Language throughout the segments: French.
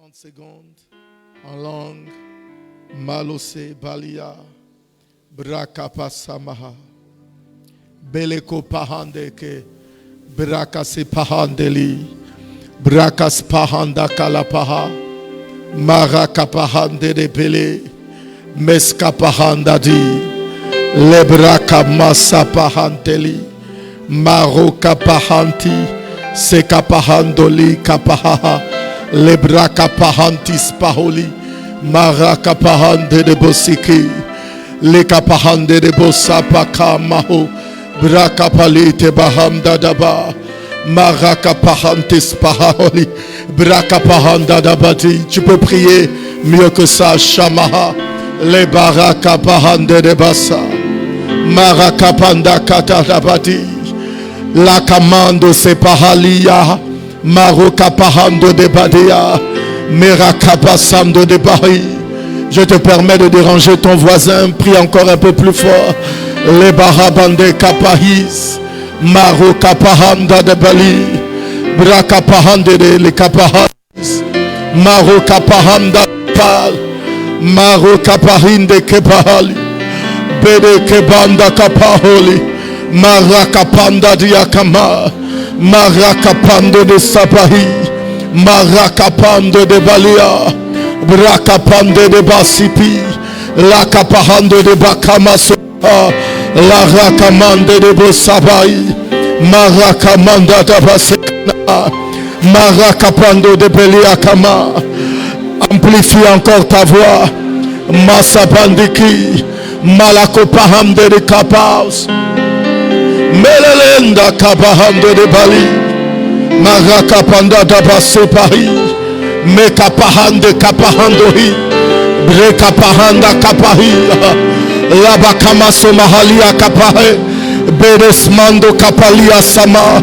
30 secondes en langue. Malose balia. Brakapasamaha. Beleko pahandeke. Brakase pahandeli. Brakas pahanda kalapaha. Marakapahande de pele. Meskapahanda di. Lebraka masapahanteli. Marokapahanti. Sekapahandoli kapaha. Lebrakapahantis paholi. Marakapahande de bosiki. Lekapahande de bosapaka maho. Brakapalite bahamda daba. Marakapahantis paholi. Brakapahanda dabati. Tu peux prier mieux que ça, Shamaha. Le barakapahande de basa. Marakapanda katadabati. La kamando se pahalia. Marokapahando de badia. Merakapasando de Paris. Je te permets de déranger ton voisin. Prie encore un peu plus fort. Les barabande kapahis. Marokapahanda de Bali. Brakapahande de le kapahis. Marokapahanda pal. Marokapahinde kepahali. Bede kebanda kapaholi. Marakapanda diakama. Marakapando de Sapahi. Marakapando de Balia. Brakapande de Basipi. Lakapahando de Bakamasoha. La rakamande de Bosabai. Marakamanda de Basekana. Marakapando de Beliakama. Amplifie encore ta voix. Masabandiki. Malakopahamde de Kapaus. Melelenda kapahando de Bali. Marakapanda dabase Paris. Mekapahande kapahandohi. Brekapahanda kapahi. Labakamaso mahalia kapahe. Beresmando kapalia sama.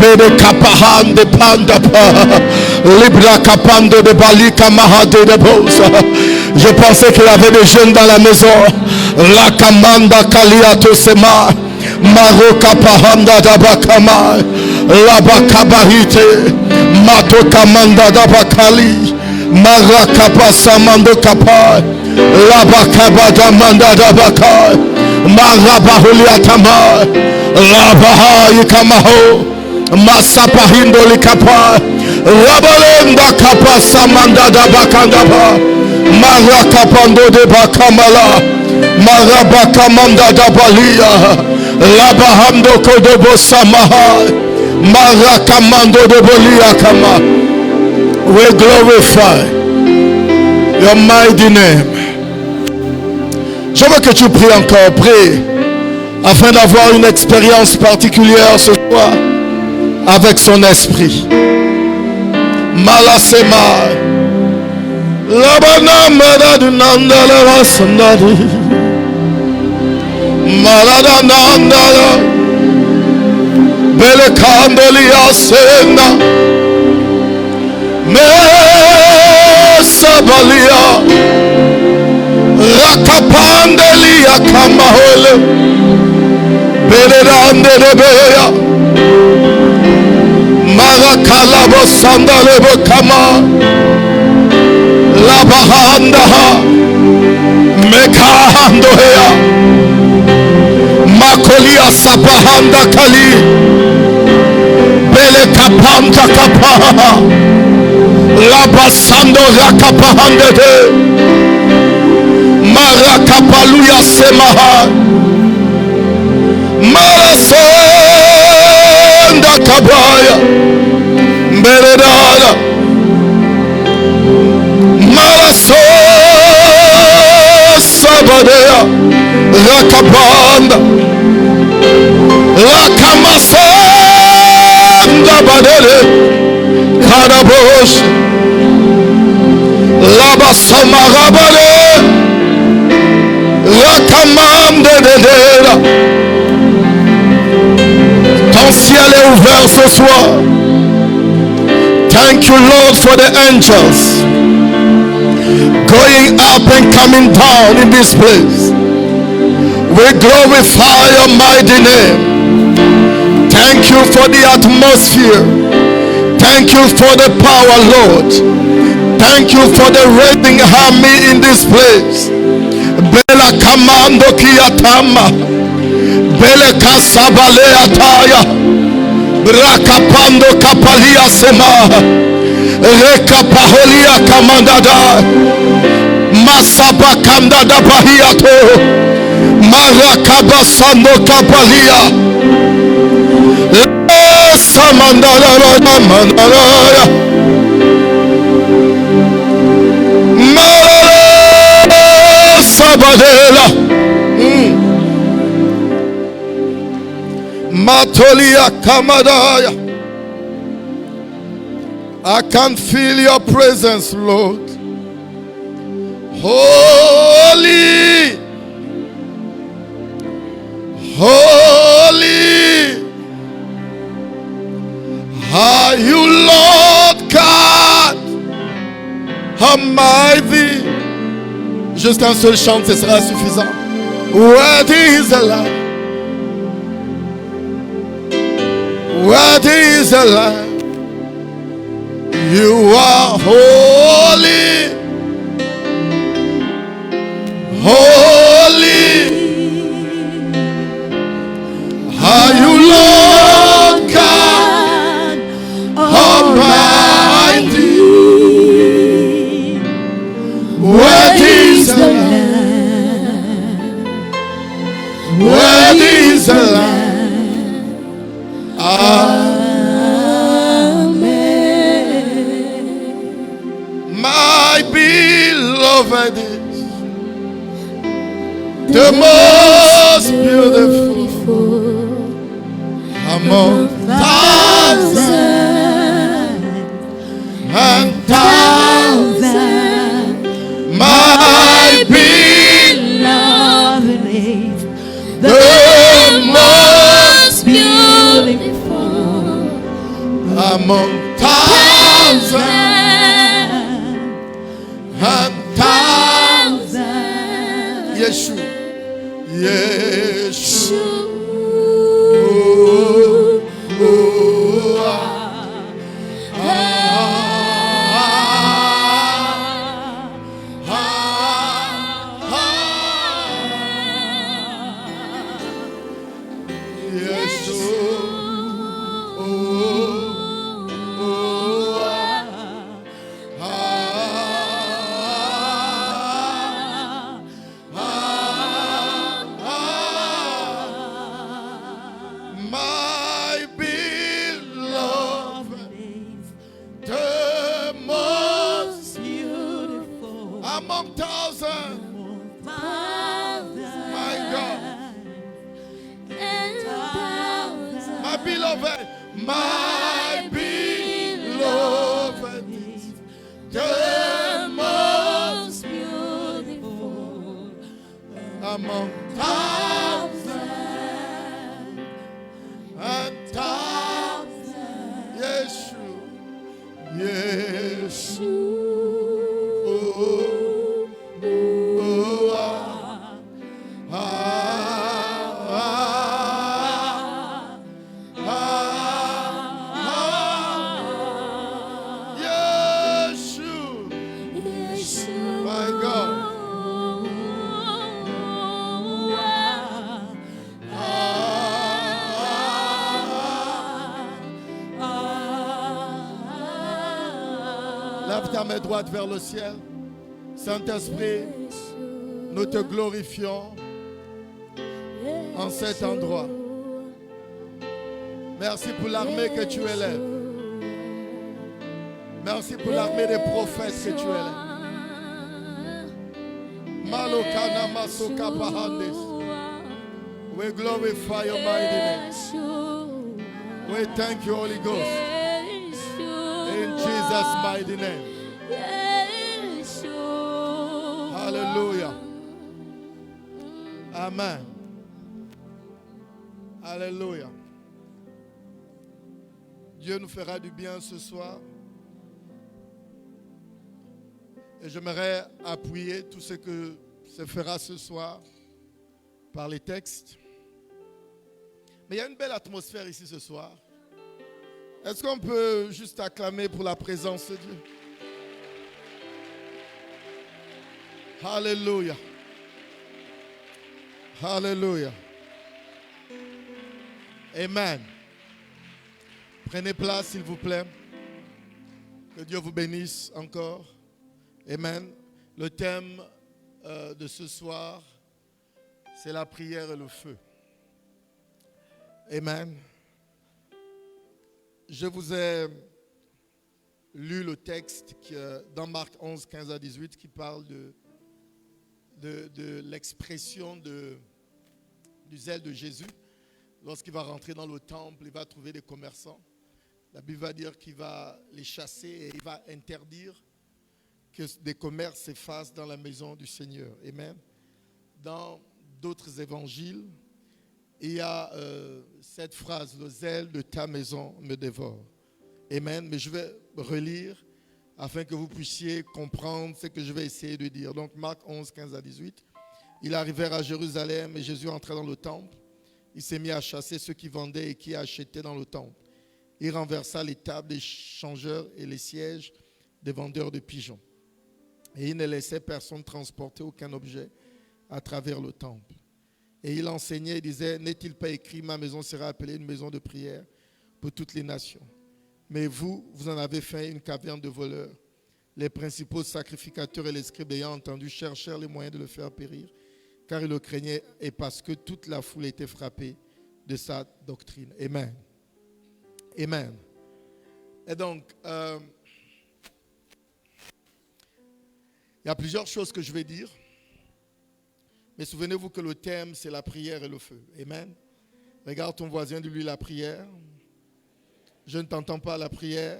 Bere kapahande panda pa. Libra kapando de Bali kamahade de bosa. Je pensais qu'il y avait des jeunes dans la maison. La kamanda kaliato sema. Maroka pahanda dabakama. Labakabahite. Mato kamanda dabakali. Maraka pasamando kapa. Labakabada manda dabaka. Marabahuliatama. Labaha ikamaho. Masapahindo likapa. Rabalenda kapa samanda dabakandaba. Marakapando de bakamala. Marabakamanda dabalia. Labahamdo kodobo samaha. Marakamando de bolia kama. We glorify your mighty name. Je veux que tu pries encore, prie, afin d'avoir une expérience particulière ce soir avec son esprit. Malasema. Labana maradunanda la sandari. Maradananda. Belekandelia sena. Mesabalia. Rakapandelia kamahole. Belerande rebeya. Marakalabo sandalebo kama. Labahandaha. Mekahandohea. Makolia sapahanda kali. Bele kapanta kapaha. Labasando rakapahande de. Marakapaluya semaha. Marasenda kabaya. Beredada. Maraso sabadea. Rakapanda. Rakamasenda badele. Karabosh. Labasamarabale. Rakamam de dedera. Ton ciel est ouvert ce soir. Thank you, Lord, for the angels going up and coming down in this place. We glorify your mighty name. Thank you for the atmosphere. Thank you for the power, Lord. Thank you for the raising army in this place. Bela Kamando Kiyatama. Bele Kasabale Ataya. Rakapando Kapalia Sema. Rekapaholia Kamandada. Masaba Kandada Bahiato. Marakaba Sando Kapalia. Samandala Mandala. Sabadela Matolia Kamadaya. I can feel your presence, Lord. Holy, holy are you, Lord God Almighty. Juste un seul chant, ce sera suffisant. Worthy is the Lamb. Worthy is the Lamb. You are holy. Holy are you, Lord God Almighty. Worthy is the Lamb. Worthy is the Lamb. Amen. My beloved is the most beautiful among thousands and thousands. My beloved is the most beautiful among thousands and thousands. Yeshua, Yeshua. Ta main droite vers le ciel. Saint-Esprit, nous te glorifions en cet endroit. Merci pour l'armée que tu élèves. Merci pour l'armée des prophètes que tu élèves. Malokana Masoka Pahandes. We glorify your mighty name. We thank you, Holy Ghost. In Jesus' mighty name. Alléluia. Amen. Alléluia. Dieu nous fera du bien ce soir. Et j'aimerais appuyer tout ce que se fera ce soir par les textes. Mais il y a une belle atmosphère ici ce soir. Est-ce qu'on peut juste acclamer pour la présence de Dieu? Alléluia. Alléluia. Amen. Prenez place, s'il vous plaît. Que Dieu vous bénisse encore. Amen. Le thème de ce soir, c'est la prière et le feu. Amen. Je vous ai lu le texte dans Marc 11, 15 à 18 qui parle de l'expression du zèle de Jésus. Lorsqu'il va rentrer dans le temple, il va trouver des commerçants. La Bible va dire qu'il va les chasser et il va interdire que des commerces s'effacent dans la maison du Seigneur. Amen. Dans d'autres évangiles, il y a cette phrase, le zèle de ta maison me dévore. Amen. Mais je vais relire afin que vous puissiez comprendre ce que je vais essayer de dire. Donc Marc 11, 15 à 18. Ils arrivèrent à Jérusalem et Jésus entra dans le temple. Il s'est mis à chasser ceux qui vendaient et qui achetaient dans le temple. Il renversa les tables des changeurs et les sièges des vendeurs de pigeons. Et il ne laissait personne transporter aucun objet à travers le temple. Et il enseignait et disait, n'est-il pas écrit, ma maison sera appelée une maison de prière pour toutes les nations. Mais vous en avez fait une caverne de voleurs. Les principaux sacrificateurs et les scribes ayant entendu cherchèrent les moyens de le faire périr, car ils le craignaient et parce que toute la foule était frappée de sa doctrine. Amen. Amen. Et donc, il y a plusieurs choses que je vais dire. Mais souvenez-vous que le thème, c'est la prière et le feu. Amen. Regarde ton voisin, dis-lui la prière. Je ne t'entends pas, la prière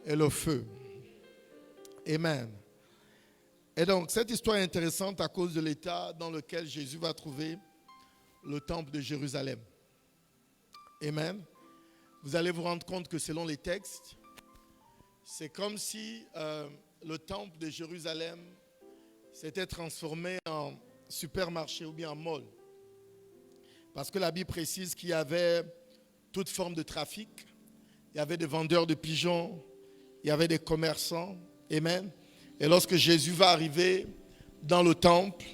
et le feu. Amen. Et donc, cette histoire est intéressante à cause de l'état dans lequel Jésus va trouver le temple de Jérusalem. Amen. Vous allez vous rendre compte que selon les textes, c'est comme si le temple de Jérusalem s'était transformé en supermarché ou bien en mall. Parce que la Bible précise qu'il y avait toute forme de trafic. Il y avait des vendeurs de pigeons, il y avait des commerçants. Amen. Et lorsque Jésus va arriver dans le temple,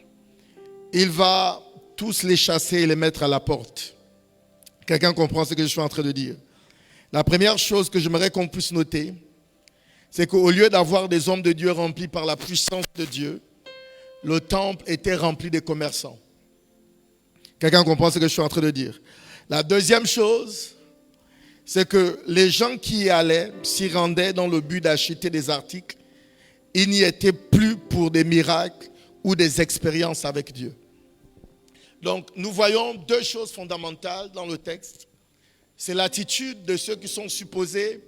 il va tous les chasser et les mettre à la porte. Quelqu'un comprend ce que je suis en train de dire? La première chose que j'aimerais qu'on puisse noter, c'est qu'au lieu d'avoir des hommes de Dieu remplis par la puissance de Dieu, le temple était rempli de commerçants. Quelqu'un comprend ce que je suis en train de dire? La deuxième chose, c'est que les gens qui y allaient s'y rendaient dans le but d'acheter des articles. Ils n'y étaient plus pour des miracles ou des expériences avec Dieu. Donc, nous voyons deux choses fondamentales dans le texte. C'est l'attitude de ceux qui sont supposés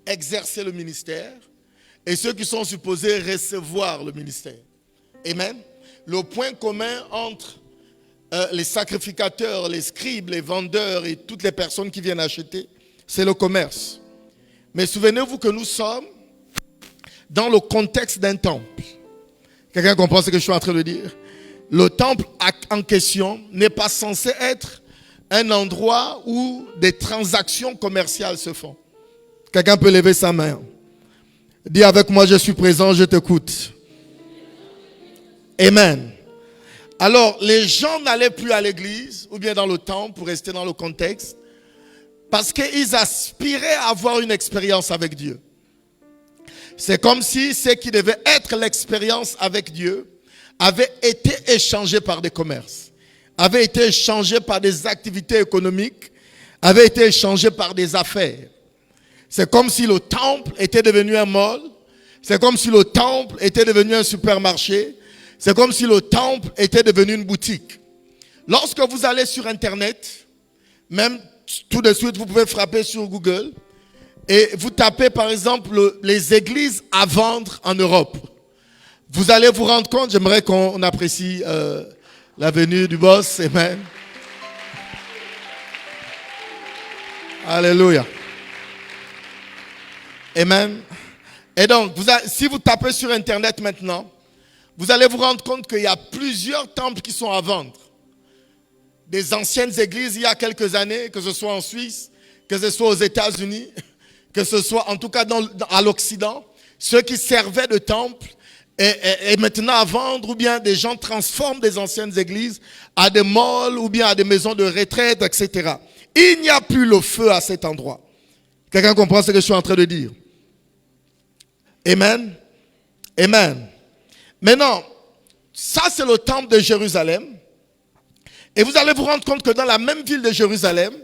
exercer le ministère et ceux qui sont supposés recevoir le ministère. Amen. Le point commun entre les sacrificateurs, les scribes, les vendeurs et toutes les personnes qui viennent acheter, c'est le commerce. Mais souvenez-vous que nous sommes dans le contexte d'un temple. Quelqu'un comprend ce que je suis en train de dire? Le temple en question n'est pas censé être un endroit où des transactions commerciales se font. Quelqu'un peut lever sa main. Dis avec moi, je suis présent, je t'écoute. Amen. Alors, les gens n'allaient plus à l'église ou bien dans le temple, pour rester dans le contexte, parce qu'ils aspiraient à avoir une expérience avec Dieu. C'est comme si ce qui devait être l'expérience avec Dieu avait été échangé par des commerces, avait été échangé par des activités économiques, avait été échangé par des affaires. C'est comme si le temple était devenu un mall, c'est comme si le temple était devenu un supermarché, c'est comme si le temple était devenu une boutique. Lorsque vous allez sur Internet, même tout de suite vous pouvez frapper sur Google et vous tapez par exemple les églises à vendre en Europe. Vous allez vous rendre compte, j'aimerais qu'on apprécie la venue du boss. Amen. Alléluia. Amen. Et donc, si vous tapez sur Internet maintenant, vous allez vous rendre compte qu'il y a plusieurs temples qui sont à vendre. Des anciennes églises il y a quelques années, que ce soit en Suisse, que ce soit aux États-Unis, que ce soit en tout cas à l'Occident, ceux qui servaient de temple est maintenant à vendre, ou bien des gens transforment des anciennes églises à des malls ou bien à des maisons de retraite, etc. Il n'y a plus le feu à cet endroit. Quelqu'un comprend ce que je suis en train de dire? Amen. Amen. Maintenant, ça c'est le temple de Jérusalem. Et vous allez vous rendre compte que dans la même ville de Jérusalem,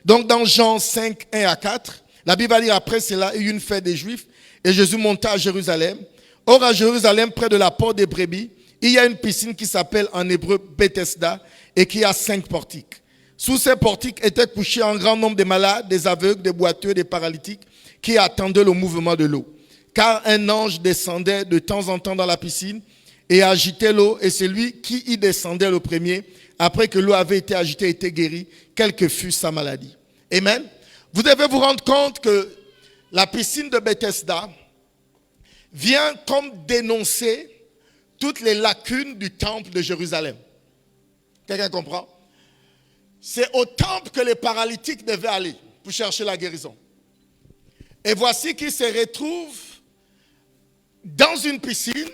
donc dans Jean 5, 1 à 4, la Bible va dire après cela, il y eut une fête des Juifs et Jésus monta à Jérusalem. Or à Jérusalem, près de la porte des brebis, il y a une piscine qui s'appelle en hébreu Bethesda et qui a 5 portiques. Sous ces portiques étaient couchés un grand nombre de malades, des aveugles, des boiteux, des paralytiques qui attendaient le mouvement de l'eau. Car un ange descendait de temps en temps dans la piscine et agitait l'eau, et celui qui y descendait le premier, après que l'eau avait été agitée, était guéri, quelle que fût sa maladie. Amen. Vous devez vous rendre compte que la piscine de Bethesda vient comme dénoncer toutes les lacunes du temple de Jérusalem. Quelqu'un comprend? C'est au temple que les paralytiques devaient aller pour chercher la guérison. Et voici qu'ils se retrouvent dans une piscine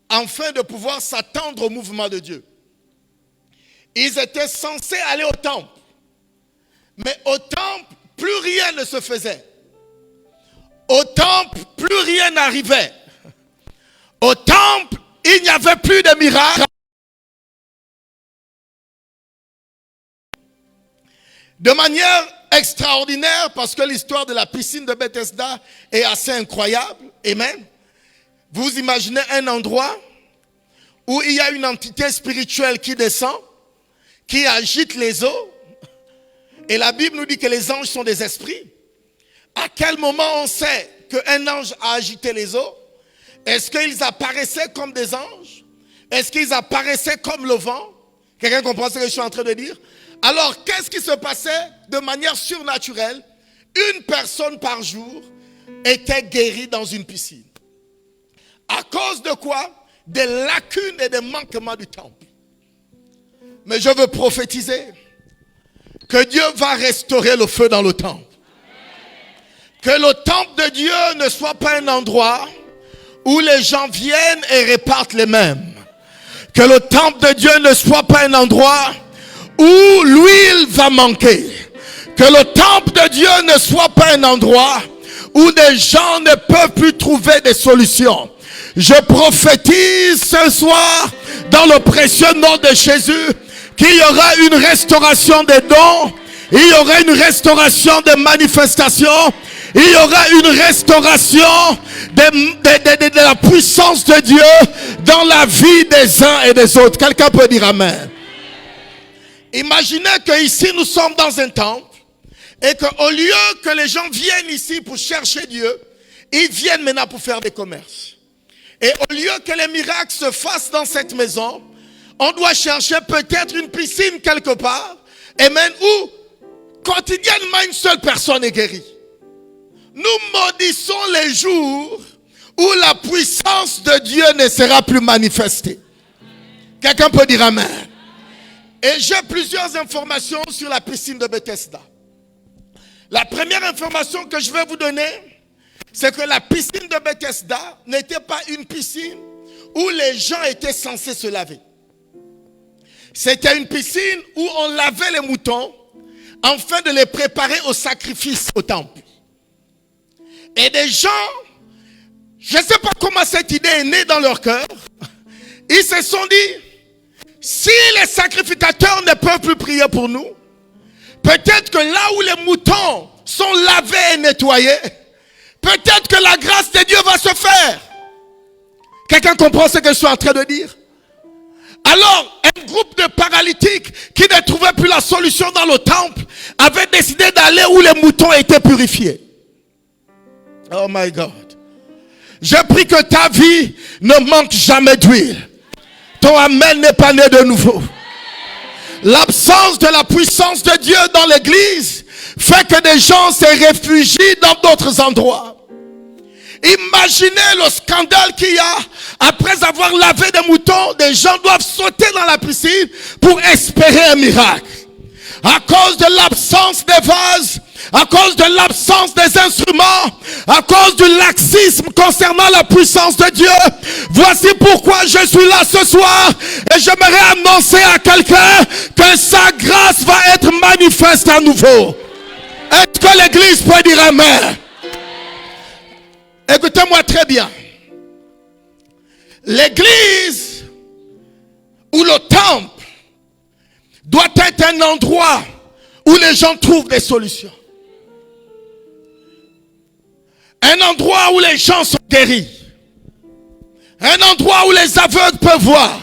afin de pouvoir s'attendre au mouvement de Dieu. Ils étaient censés aller au temple. Mais au temple, plus rien ne se faisait. Au temple, plus rien n'arrivait. Au temple, il n'y avait plus de miracles. De manière extraordinaire, parce que l'histoire de la piscine de Bethesda est assez incroyable. Amen. Vous imaginez un endroit où il y a une entité spirituelle qui descend, qui agite les eaux. Et la Bible nous dit que les anges sont des esprits. À quel moment on sait qu'un ange a agité les eaux? Est-ce qu'ils apparaissaient comme des anges? Est-ce qu'ils apparaissaient comme le vent? Quelqu'un comprend ce que je suis en train de dire? Alors, qu'est-ce qui se passait de manière surnaturelle? Une personne par jour était guérie dans une piscine. À cause de quoi? Des lacunes et des manquements du temple. Mais je veux prophétiser que Dieu va restaurer le feu dans le temple. Que le temple de Dieu ne soit pas un endroit où les gens viennent et répartent les mêmes. Que le temple de Dieu ne soit pas un endroit où l'huile va manquer. Que le temple de Dieu ne soit pas un endroit où des gens ne peuvent plus trouver des solutions. Je prophétise ce soir dans le précieux nom de Jésus qu'il y aura une restauration des dons, il y aura une restauration des manifestations, il y aura une restauration de la puissance de Dieu dans la vie des uns et des autres. Quelqu'un peut dire amen. Imaginez qu'ici nous sommes dans un temple et qu'au lieu que les gens viennent ici pour chercher Dieu, ils viennent maintenant pour faire des commerces. Et au lieu que les miracles se fassent dans cette maison, on doit chercher peut-être une piscine quelque part, amen, où quotidiennement une seule personne est guérie. Nous maudissons les jours où la puissance de Dieu ne sera plus manifestée. Quelqu'un peut dire amen. Et j'ai plusieurs informations sur la piscine de Bethesda. La première information que je vais vous donner, c'est que la piscine de Bethesda n'était pas une piscine où les gens étaient censés se laver. C'était une piscine où on lavait les moutons afin de les préparer au sacrifice au temple. Et des gens, je ne sais pas comment cette idée est née dans leur cœur, ils se sont dit, si les sacrificateurs ne peuvent plus prier pour nous, peut-être que là où les moutons sont lavés et nettoyés, peut-être que la grâce de Dieu va se faire. Quelqu'un comprend ce que je suis en train de dire? Alors, un groupe de paralytiques qui ne trouvait plus la solution dans le temple avait décidé d'aller où les moutons étaient purifiés. Oh my God. Je prie que ta vie ne manque jamais d'huile. Ton amen n'est pas né de nouveau. L'absence de la puissance de Dieu dans l'église fait que des gens se réfugient dans d'autres endroits. Imaginez le scandale qu'il y a. Après avoir lavé des moutons, des gens doivent sauter dans la piscine pour espérer un miracle. À cause de l'absence des vases, à cause de l'absence des instruments, à cause du laxisme concernant la puissance de Dieu. Voici pourquoi je suis là ce soir et j'aimerais annoncer à quelqu'un que sa grâce va être manifeste à nouveau. Est-ce que l'église peut dire amen? Écoutez-moi très bien. L'église ou le temple doit être un endroit où les gens trouvent des solutions. Un endroit où les gens sont guéris. Un endroit où les aveugles peuvent voir.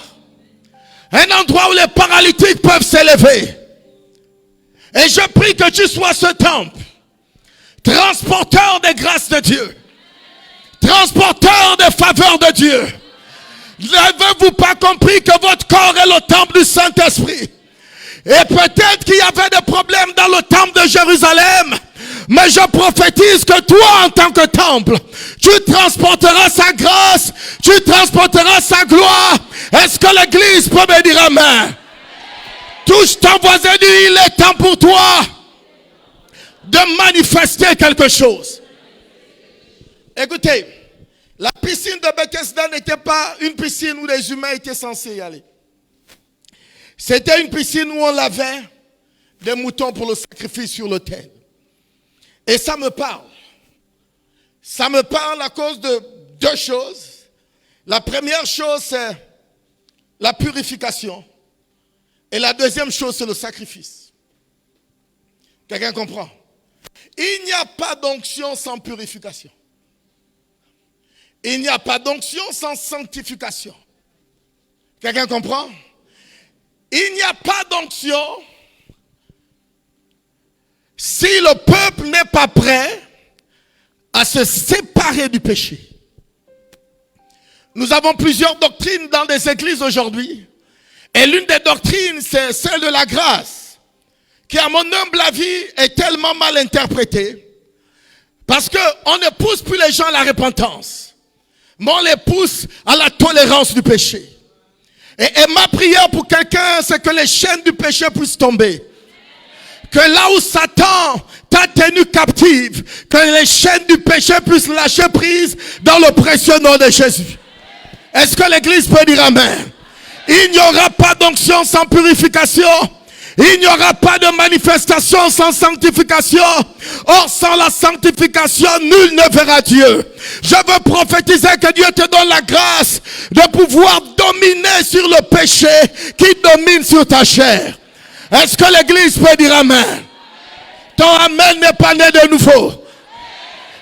Un endroit où les paralytiques peuvent s'élever. Et je prie que tu sois ce temple, transporteur des grâces de Dieu, transporteur des faveurs de Dieu. N'avez-vous pas compris que votre corps est le temple du Saint-Esprit? Et peut-être qu'il y avait des problèmes dans le temple de Jérusalem, mais je prophétise que toi, en tant que temple, tu transporteras sa grâce, tu transporteras sa gloire. Est-ce que l'église peut me dire amen? Touche ton voisin, dit, il est temps pour toi de manifester quelque chose. Écoutez, la piscine de Bethesda n'était pas une piscine où les humains étaient censés y aller. C'était une piscine où on lavait des moutons pour le sacrifice sur l'autel. Et ça me parle. Ça me parle à cause de deux choses. La première chose, c'est la purification. Et la deuxième chose, c'est le sacrifice. Quelqu'un comprend? Il n'y a pas d'onction sans purification. Il n'y a pas d'onction sans sanctification. Quelqu'un comprend? Il n'y a pas d'onction si le peuple n'est pas prêt à se séparer du péché. Nous avons plusieurs doctrines dans des églises aujourd'hui. Et l'une des doctrines, c'est celle de la grâce, qui à mon humble avis est tellement mal interprétée. Parce qu'on ne pousse plus les gens à la repentance, mais on les pousse à la tolérance du péché. Et ma prière pour quelqu'un, c'est que les chaînes du péché puissent tomber. Que là où Satan t'a tenu captive, que les chaînes du péché puissent lâcher prise dans le précieux nom de Jésus. Est-ce que l'église peut dire amen? Il n'y aura pas d'onction sans purification. Il n'y aura pas de manifestation sans sanctification. Or, sans la sanctification, nul ne verra Dieu. Je veux prophétiser que Dieu te donne la grâce de pouvoir dominer sur le péché qui domine sur ta chair. Est-ce que l'église peut dire amen? Ton amen n'est pas né de nouveau.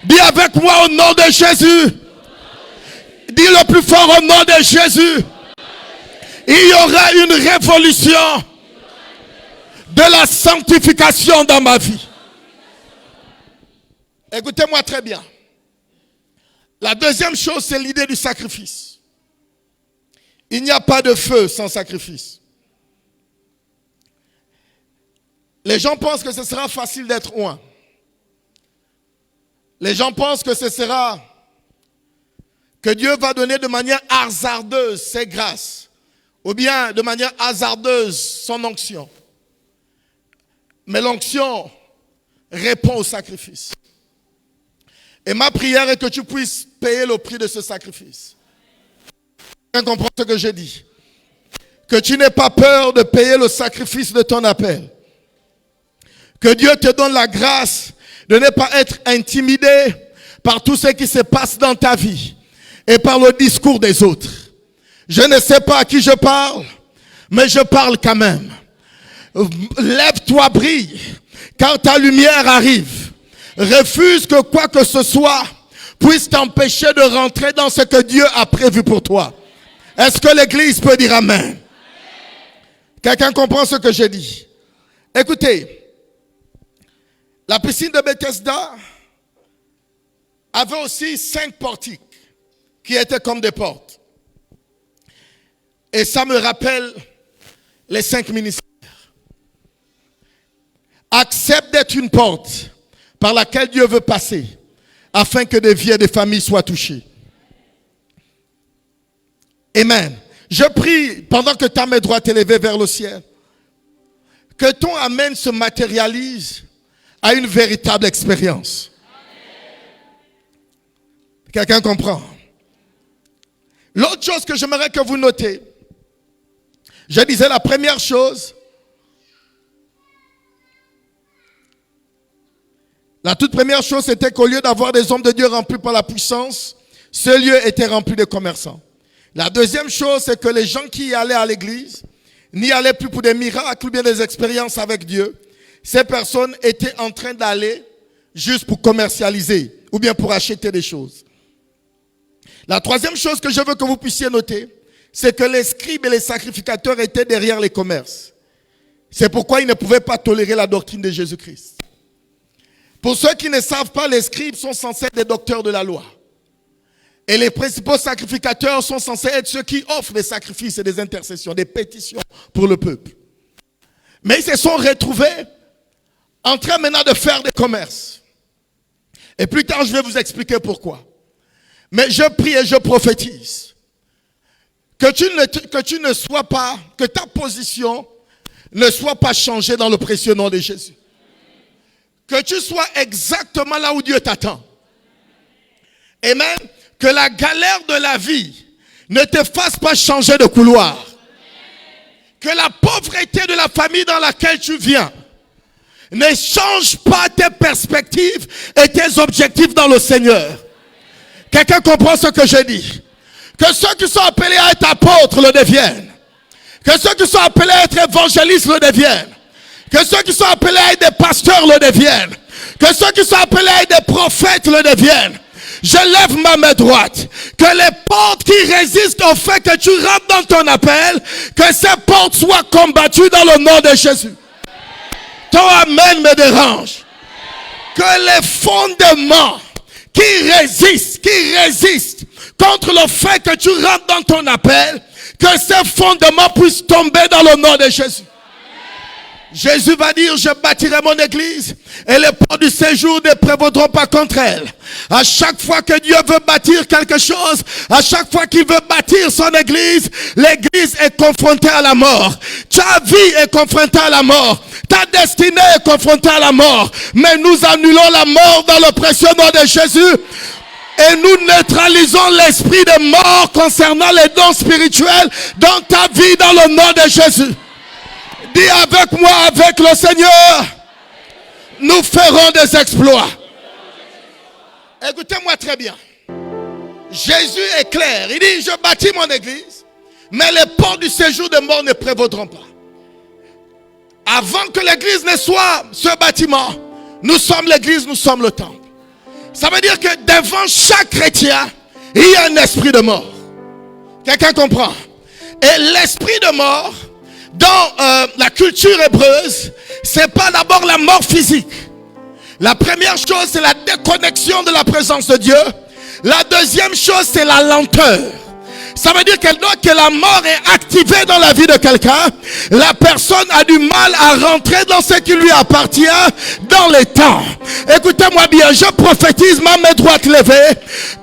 Dis avec moi au nom de Jésus. Dis le plus fort au nom de Jésus. Il y aura une révolution de la sanctification dans ma vie. Écoutez-moi très bien. La deuxième chose, c'est l'idée du sacrifice. Il n'y a pas de feu sans sacrifice. Les gens pensent que ce sera facile d'être oint. Les gens pensent que que Dieu va donner de manière hasardeuse ses grâces, ou bien de manière hasardeuse son onction. Mais l'onction répond au sacrifice. Et ma prière est que tu puisses payer le prix de ce sacrifice. Tu comprends ce que je dis? Que tu n'aies pas peur de payer le sacrifice de ton appel. Que Dieu te donne la grâce de ne pas être intimidé par tout ce qui se passe dans ta vie et par le discours des autres. Je ne sais pas à qui je parle, mais je parle quand même. Lève-toi, brille, car ta lumière arrive. Refuse que quoi que ce soit puisse t'empêcher de rentrer dans ce que Dieu a prévu pour toi. Est-ce que l'église peut dire amen? Quelqu'un comprend ce que je dis? Écoutez, la piscine de Bethesda avait aussi 5 portiques qui étaient comme des portes. Et ça me rappelle les 5 ministères. Accepte d'être une porte par laquelle Dieu veut passer afin que des vies et des familles soient touchées. Amen. Je prie pendant que ta main droite est élevée vers le ciel, que ton amen se matérialise à une véritable expérience. Quelqu'un comprend? L'autre chose que j'aimerais que vous notez, je disais la première chose, la toute première chose, c'était qu'au lieu d'avoir des hommes de Dieu remplis par la puissance, ce lieu était rempli de commerçants. La deuxième chose, c'est que les gens qui y allaient à l'église n'y allaient plus pour des miracles ou bien des expériences avec Dieu. Ces personnes étaient en train d'aller juste pour commercialiser ou bien pour acheter des choses. La troisième chose que je veux que vous puissiez noter, c'est que les scribes et les sacrificateurs étaient derrière les commerces. C'est pourquoi ils ne pouvaient pas tolérer la doctrine de Jésus-Christ. Pour ceux qui ne savent pas, les scribes sont censés être des docteurs de la loi. Et les principaux sacrificateurs sont censés être ceux qui offrent des sacrifices et des intercessions, des pétitions pour le peuple. Mais ils se sont retrouvés en train maintenant de faire des commerces. Et plus tard, je vais vous expliquer pourquoi. Mais je prie et je prophétise que tu ne sois pas, que ta position ne soit pas changée dans le précieux nom de Jésus. Que tu sois exactement là où Dieu t'attend. Amen. Que la galère de la vie ne te fasse pas changer de couloir. Que la pauvreté de la famille dans laquelle tu viens ne change pas tes perspectives et tes objectifs dans le Seigneur. Quelqu'un comprend ce que je dis? Que ceux qui sont appelés à être apôtres le deviennent. Que ceux qui sont appelés à être évangélistes le deviennent. Que ceux qui sont appelés à être des pasteurs le deviennent. Que ceux qui sont appelés à être des prophètes le deviennent. Je lève ma main droite. Que les portes qui résistent au fait que tu rentres dans ton appel, que ces portes soient combattues dans le nom de Jésus. Ton amen me dérange. Que les fondements qui résistent contre le fait que tu rentres dans ton appel, que ces fondements puissent tomber dans le nom de Jésus. Jésus va dire, je bâtirai mon église et les portes du séjour ne prévaudront pas contre elle. À chaque fois que Dieu veut bâtir quelque chose, à chaque fois qu'il veut bâtir son église, l'église est confrontée à la mort. Ta vie est confrontée à la mort. Ta destinée est confrontée à la mort. Mais nous annulons la mort dans le précieux nom de Jésus. Et nous neutralisons l'esprit de mort concernant les dons spirituels dans ta vie dans le nom de Jésus. Dis avec moi, avec le Seigneur, nous ferons des exploits. Écoutez-moi très bien. Jésus est clair. Il dit, je bâtis mon église, mais les portes du séjour de mort ne prévaudront pas. Avant que l'église ne soit ce bâtiment, nous sommes l'église, nous sommes le temple. Ça veut dire que devant chaque chrétien, il y a un esprit de mort. Quelqu'un comprend? Et l'esprit de mort, dans la culture hébreuse, c'est pas d'abord la mort physique. La première chose, c'est la déconnexion de la présence de Dieu. La deuxième chose, c'est la lenteur. Ça veut dire que la mort est activée dans la vie de quelqu'un, la personne a du mal à rentrer dans ce qui lui appartient dans les temps. Écoutez-moi bien, je prophétise ma main droite levée,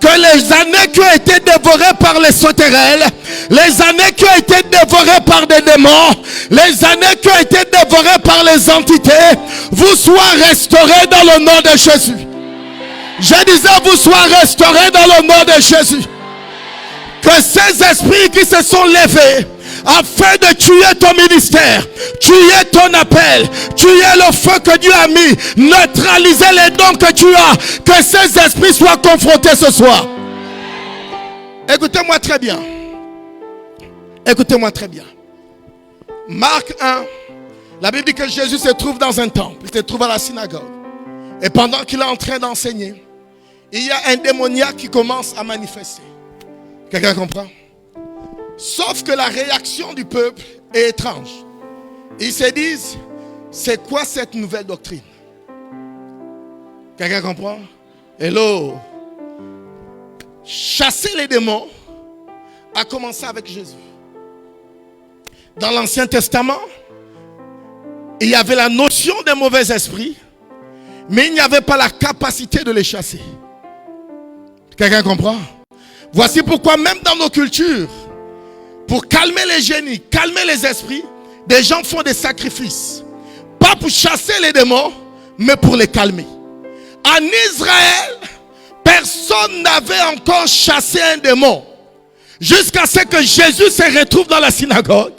que les années qui ont été dévorées par les sauterelles, les années qui ont été dévorées par des démons, les années qui ont été dévorées par les entités, vous soient restaurées dans le nom de Jésus. Je disais, vous soient restaurés dans le nom de Jésus. Que ces esprits qui se sont levés afin de tuer ton ministère, tuer ton appel, tuer le feu que Dieu a mis, neutraliser les dons que tu as, que ces esprits soient confrontés ce soir. Écoutez-moi très bien. Écoutez-moi très bien. Marc 1, la Bible dit que Jésus se trouve dans un temple, il se trouve à la synagogue. Et pendant qu'il est en train d'enseigner, il y a un démoniaque qui commence à manifester. Quelqu'un comprend? Sauf que la réaction du peuple est étrange. Ils se disent, c'est quoi cette nouvelle doctrine? Quelqu'un comprend? Hello. Chasser les démons a commencé avec Jésus. Dans l'Ancien Testament, il y avait la notion des mauvais esprits, mais il n'y avait pas la capacité de les chasser. Quelqu'un comprend? Voici pourquoi même dans nos cultures, pour calmer les génies, calmer les esprits, des gens font des sacrifices. Pas pour chasser les démons, mais pour les calmer. En Israël, personne n'avait encore chassé un démon. Jusqu'à ce que Jésus se retrouve dans la synagogue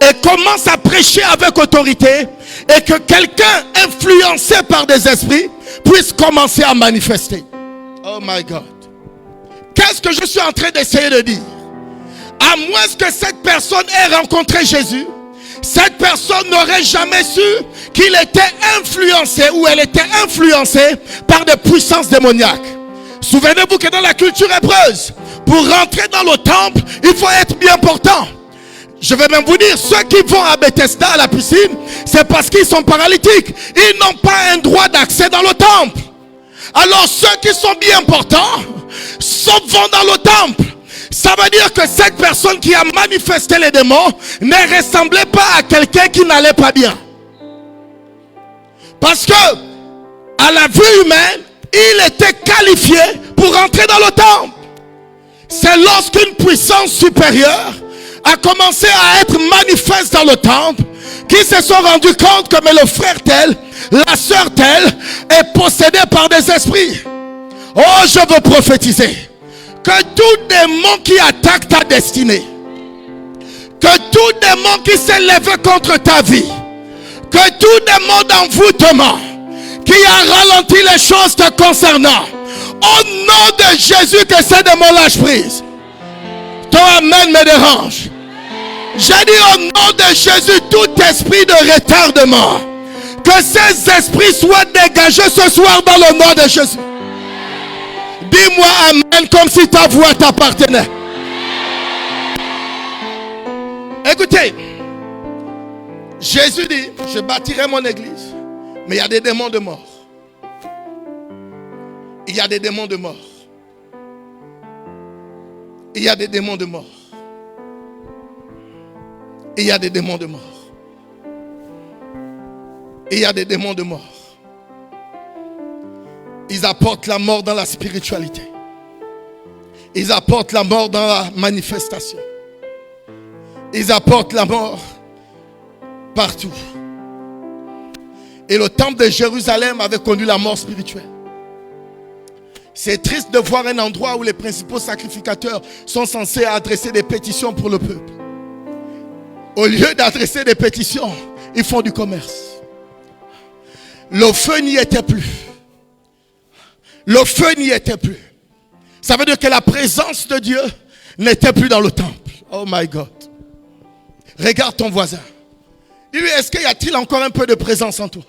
et commence à prêcher avec autorité, et que quelqu'un influencé par des esprits puisse commencer à manifester. Oh my God. Qu'est-ce que je suis en train d'essayer de dire? À moins que cette personne ait rencontré Jésus, cette personne n'aurait jamais su qu'il était influencé ou elle était influencée par des puissances démoniaques. Souvenez-vous que dans la culture hébreuse, pour rentrer dans le temple, il faut être bien portant. Je vais même vous dire, ceux qui vont à Bethesda, à la piscine, c'est parce qu'ils sont paralytiques. Ils n'ont pas un droit d'accès dans le temple. Alors ceux qui sont bien portants vont dans le temple. Ça veut dire que cette personne qui a manifesté les démons ne ressemblait pas à quelqu'un qui n'allait pas bien. Parce que, à la vue humaine, il était qualifié pour rentrer dans le temple. C'est lorsqu'une puissance supérieure a commencé à être manifeste dans le temple qu'ils se sont rendus compte que mais le frère tel, la sœur telle est possédée par des esprits. Oh, je veux prophétiser que tout démon qui attaque ta destinée, que tout démon qui s'est levé contre ta vie, que tout démon d'envoûtement qui a ralenti les choses te concernant, au nom de Jésus, que ces démons lâchent prise. Ton amen me dérange. J'ai dit au nom de Jésus, tout esprit de retardement, que ces esprits soient dégagés ce soir dans le nom de Jésus. Dis-moi amen comme si ta voix t'appartenait. Écoutez, Jésus dit, je bâtirai mon église, mais il y a des démons de mort. Il y a des démons de mort. Il y a des démons de mort. Il y a des démons de mort. Il y a des démons de mort. Ils apportent la mort dans la spiritualité. Ils apportent la mort dans la manifestation. Ils apportent la mort partout. Et le temple de Jérusalem avait connu la mort spirituelle. C'est triste de voir un endroit où les principaux sacrificateurs sont censés adresser des pétitions pour le peuple. Au lieu d'adresser des pétitions, ils font du commerce. Le feu n'y était plus. Le feu n'y était plus. Ça veut dire que la présence de Dieu n'était plus dans le temple. Oh my God. Regarde ton voisin. Dis-lui, est-ce qu'il y a-t-il encore un peu de présence en toi?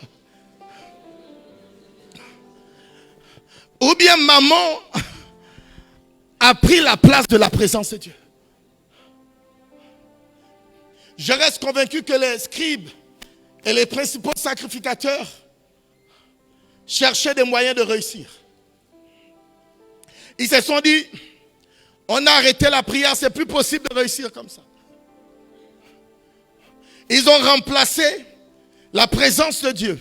Ou bien maman a pris la place de la présence de Dieu. Je reste convaincu que les scribes et les principaux sacrificateurs cherchaient des moyens de réussir. Ils se sont dit, on a arrêté la prière, c'est plus possible de réussir comme ça. Ils ont remplacé la présence de Dieu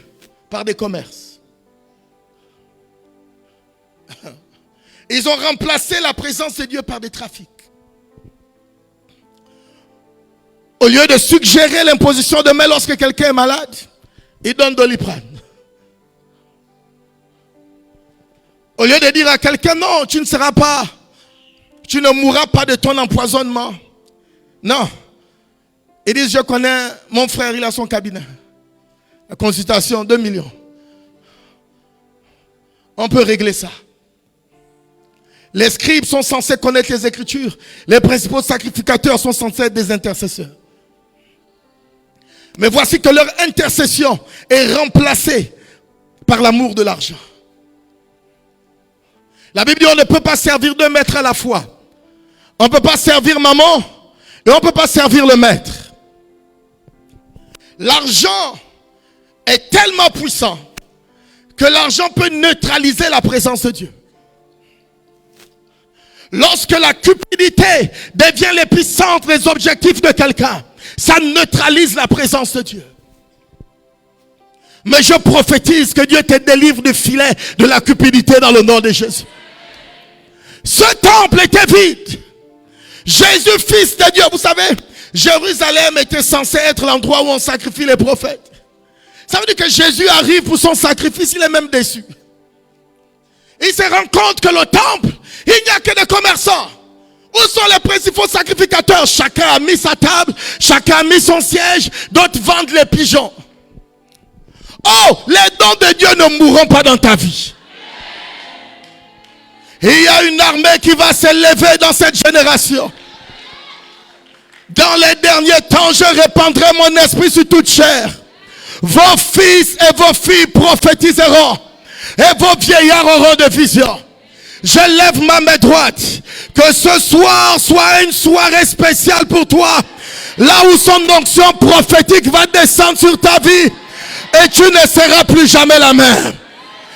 par des commerces. Ils ont remplacé la présence de Dieu par des trafics. Au lieu de suggérer l'imposition de main lorsque quelqu'un est malade, ils donnent Doliprane. Au lieu de dire à quelqu'un, non, tu ne mourras pas de ton empoisonnement. Non. Ils disent, je connais mon frère, il a son cabinet. La consultation, 2 millions. On peut régler ça. Les scribes sont censés connaître les Écritures. Les principaux sacrificateurs sont censés être des intercesseurs. Mais voici que leur intercession est remplacée par l'amour de l'argent. La Bible dit on ne peut pas servir 2 maîtres à la fois. On ne peut pas servir maman et on ne peut pas servir le maître. L'argent est tellement puissant que l'argent peut neutraliser la présence de Dieu. Lorsque la cupidité devient l'épicentre des objectifs de quelqu'un, ça neutralise la présence de Dieu. Mais je prophétise que Dieu te délivre du filet de la cupidité dans le nom de Jésus. Ce temple était vide. Jésus, fils de Dieu, vous savez, Jérusalem était censé être l'endroit où on sacrifie les prophètes. Ça veut dire que Jésus arrive pour son sacrifice, il est même déçu. Il se rend compte que le temple, il n'y a que des commerçants. Où sont les principaux sacrificateurs? Chacun a mis sa table, chacun a mis son siège, d'autres vendent les pigeons. Oh, les dons de Dieu ne mourront pas dans ta vie. Il y a une armée qui va s'élever dans cette génération. Dans les derniers temps, je répandrai mon esprit sur toute chair. Vos fils et vos filles prophétiseront. Et vos vieillards auront de visions. Je lève ma main droite. Que ce soir soit une soirée spéciale pour toi. Là où son onction prophétique va descendre sur ta vie. Et tu ne seras plus jamais la même.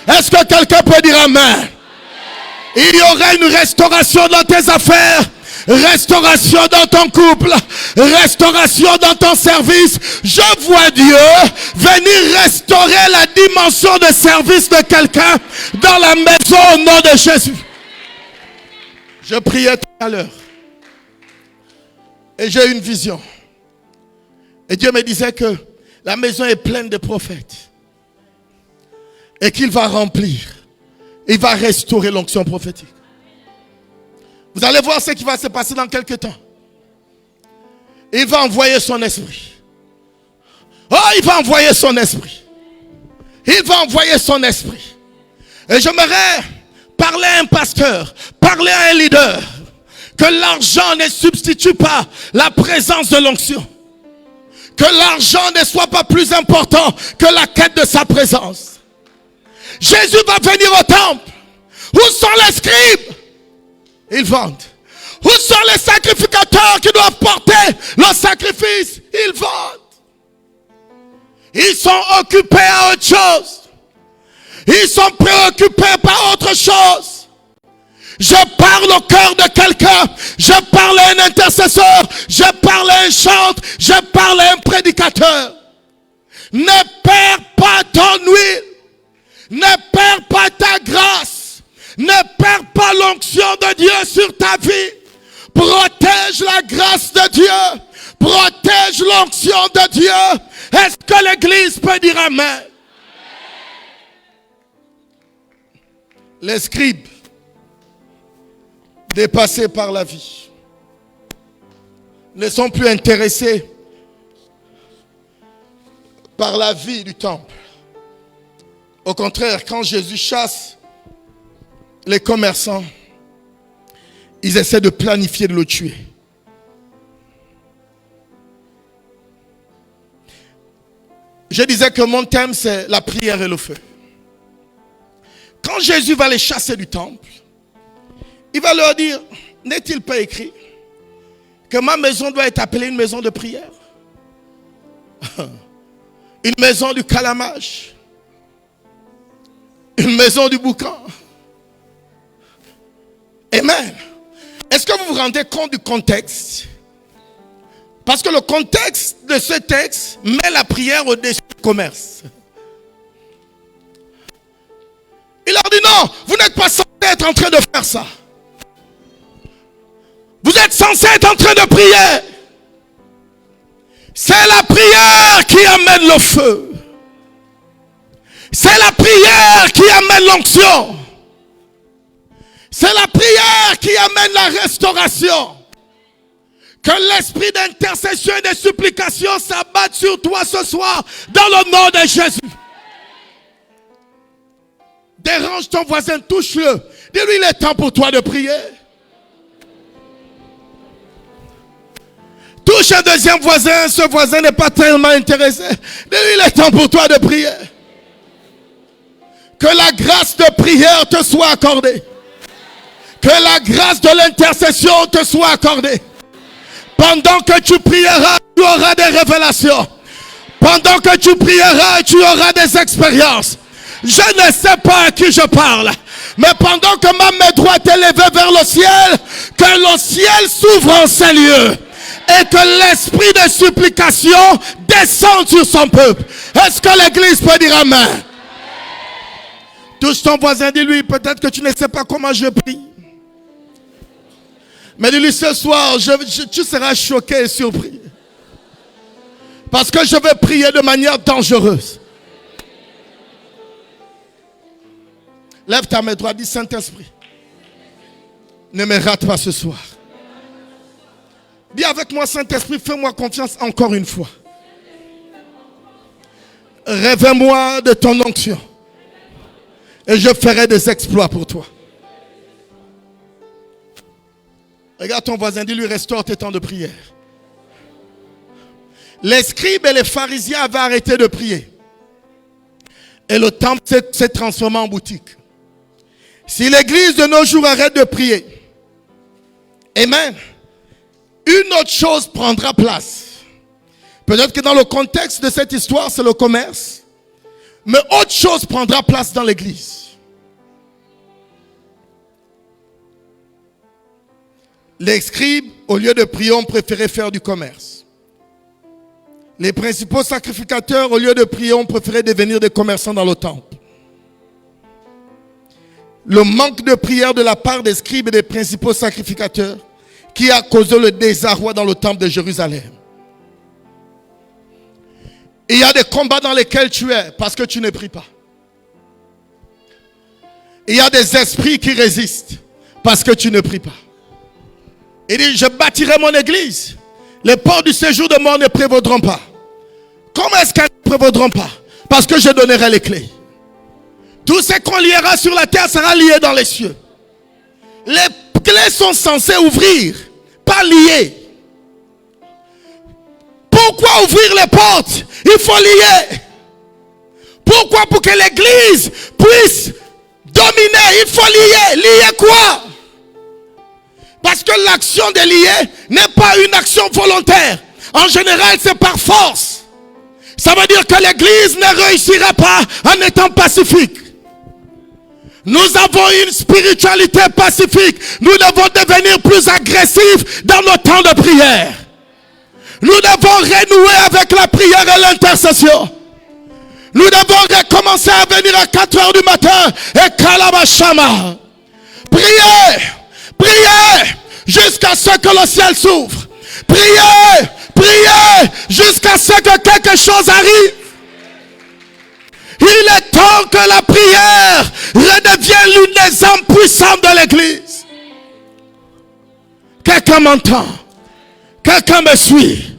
Est-ce que quelqu'un peut dire amen? Il y aura une restauration dans tes affaires. Restauration dans ton couple, restauration dans ton service. Je vois Dieu venir restaurer la dimension de service de quelqu'un dans la maison au nom de Jésus. Je priais tout à l'heure et j'ai une vision. Et Dieu me disait que la maison est pleine de prophètes et qu'il va remplir. Il va restaurer l'onction prophétique. Vous allez voir ce qui va se passer dans quelques temps. Il va envoyer son esprit. Oh, il va envoyer son esprit. Il va envoyer son esprit. Et j'aimerais parler à un pasteur, parler à un leader, que l'argent ne substitue pas la présence de l'onction. Que l'argent ne soit pas plus important que la quête de sa présence. Jésus va venir au temple. Où sont les scribes? Ils vendent. Où sont les sacrificateurs qui doivent porter le sacrifice? Ils vendent. Ils sont occupés à autre chose. Ils sont préoccupés par autre chose. Je parle au cœur de quelqu'un. Je parle à un intercesseur. Je parle à un chantre. Je parle à un prédicateur. Ne perds pas ton huile. Ne perds pas ta grâce. Ne perds pas l'onction de Dieu sur ta vie. Protège la grâce de Dieu. Protège l'onction de Dieu. Est-ce que l'église peut dire amen? Les scribes, dépassés par la vie, ne sont plus intéressés par la vie du temple. Au contraire, quand Jésus chasse les commerçants, ils essaient de planifier de le tuer. Je disais que mon thème, c'est la prière et le feu. Quand Jésus va les chasser du temple, il va leur dire, n'est-il pas écrit que ma maison doit être appelée une maison de prière? Une maison du calamage, une maison du boucan. Amen. Est-ce que vous vous rendez compte du contexte? Parce que le contexte de ce texte met la prière au-dessus du commerce. Il leur dit non, vous n'êtes pas censé être en train de faire ça. Vous êtes censé être en train de prier. C'est la prière qui amène le feu. C'est la prière qui amène l'onction. C'est la prière qui amène la restauration. Que l'esprit d'intercession et de supplication s'abatte sur toi ce soir dans le nom de Jésus. Dérange ton voisin, touche-le. Dis-lui, il est temps pour toi de prier. Touche un deuxième voisin, ce voisin n'est pas tellement intéressé. Dis-lui, il est temps pour toi de prier. Que la grâce de prière te soit accordée. Que la grâce de l'intercession te soit accordée. Pendant que tu prieras, tu auras des révélations. Pendant que tu prieras, tu auras des expériences. Je ne sais pas à qui je parle. Mais pendant que ma main droite est levée vers le ciel, que le ciel s'ouvre en ces lieux. Et que l'esprit de supplication descende sur son peuple. Est-ce que l'église peut dire amen? Touche ton voisin, dis-lui, peut-être que tu ne sais pas comment je prie. Mais dis-lui, ce soir, tu seras choqué et surpris. Parce que je vais prier de manière dangereuse. Lève ta main droite, dis Saint-Esprit, ne me rate pas ce soir. Dis avec moi, Saint-Esprit, fais-moi confiance encore une fois. Révèle-moi de ton onction et je ferai des exploits pour toi. Regarde ton voisin, dis-lui, restaure tes temps de prière. Les scribes et les pharisiens avaient arrêté de prier. Et le temple s'est transformé en boutique. Si l'église de nos jours arrête de prier, amen, une autre chose prendra place. Peut-être que dans le contexte de cette histoire, c'est le commerce. Mais autre chose prendra place dans l'église. Les scribes, au lieu de prier, ont préféré faire du commerce. Les principaux sacrificateurs, au lieu de prier, ont préféré devenir des commerçants dans le temple. Le manque de prière de la part des scribes et des principaux sacrificateurs qui a causé le désarroi dans le temple de Jérusalem. Il y a des combats dans lesquels tu es parce que tu ne pries pas. Il y a des esprits qui résistent parce que tu ne pries pas. Il dit, je bâtirai mon église. Les portes du séjour de mort ne prévaudront pas. Comment est-ce qu'elles ne prévaudront pas? Parce que je donnerai les clés. Tout ce qu'on liera sur la terre sera lié dans les cieux. Les clés sont censées ouvrir, pas lier. Pourquoi ouvrir les portes? Il faut lier. Pourquoi? Pour que l'église puisse dominer, il faut lier. Lier quoi? Parce que l'action de lier n'est pas une action volontaire. En général, c'est par force. Ça veut dire que l'église ne réussira pas en étant pacifique. Nous avons une spiritualité pacifique. Nous devons devenir plus agressifs dans nos temps de prière. Nous devons renouer avec la prière et l'intercession. Nous devons recommencer à venir à 4 heures du matin et Kalabashama. Priez, priez jusqu'à ce que le ciel s'ouvre. Priez, priez jusqu'à ce que quelque chose arrive. Il est temps que la prière redevienne l'une des armes puissantes de l'église. Quelqu'un m'entend? Quelqu'un me suit?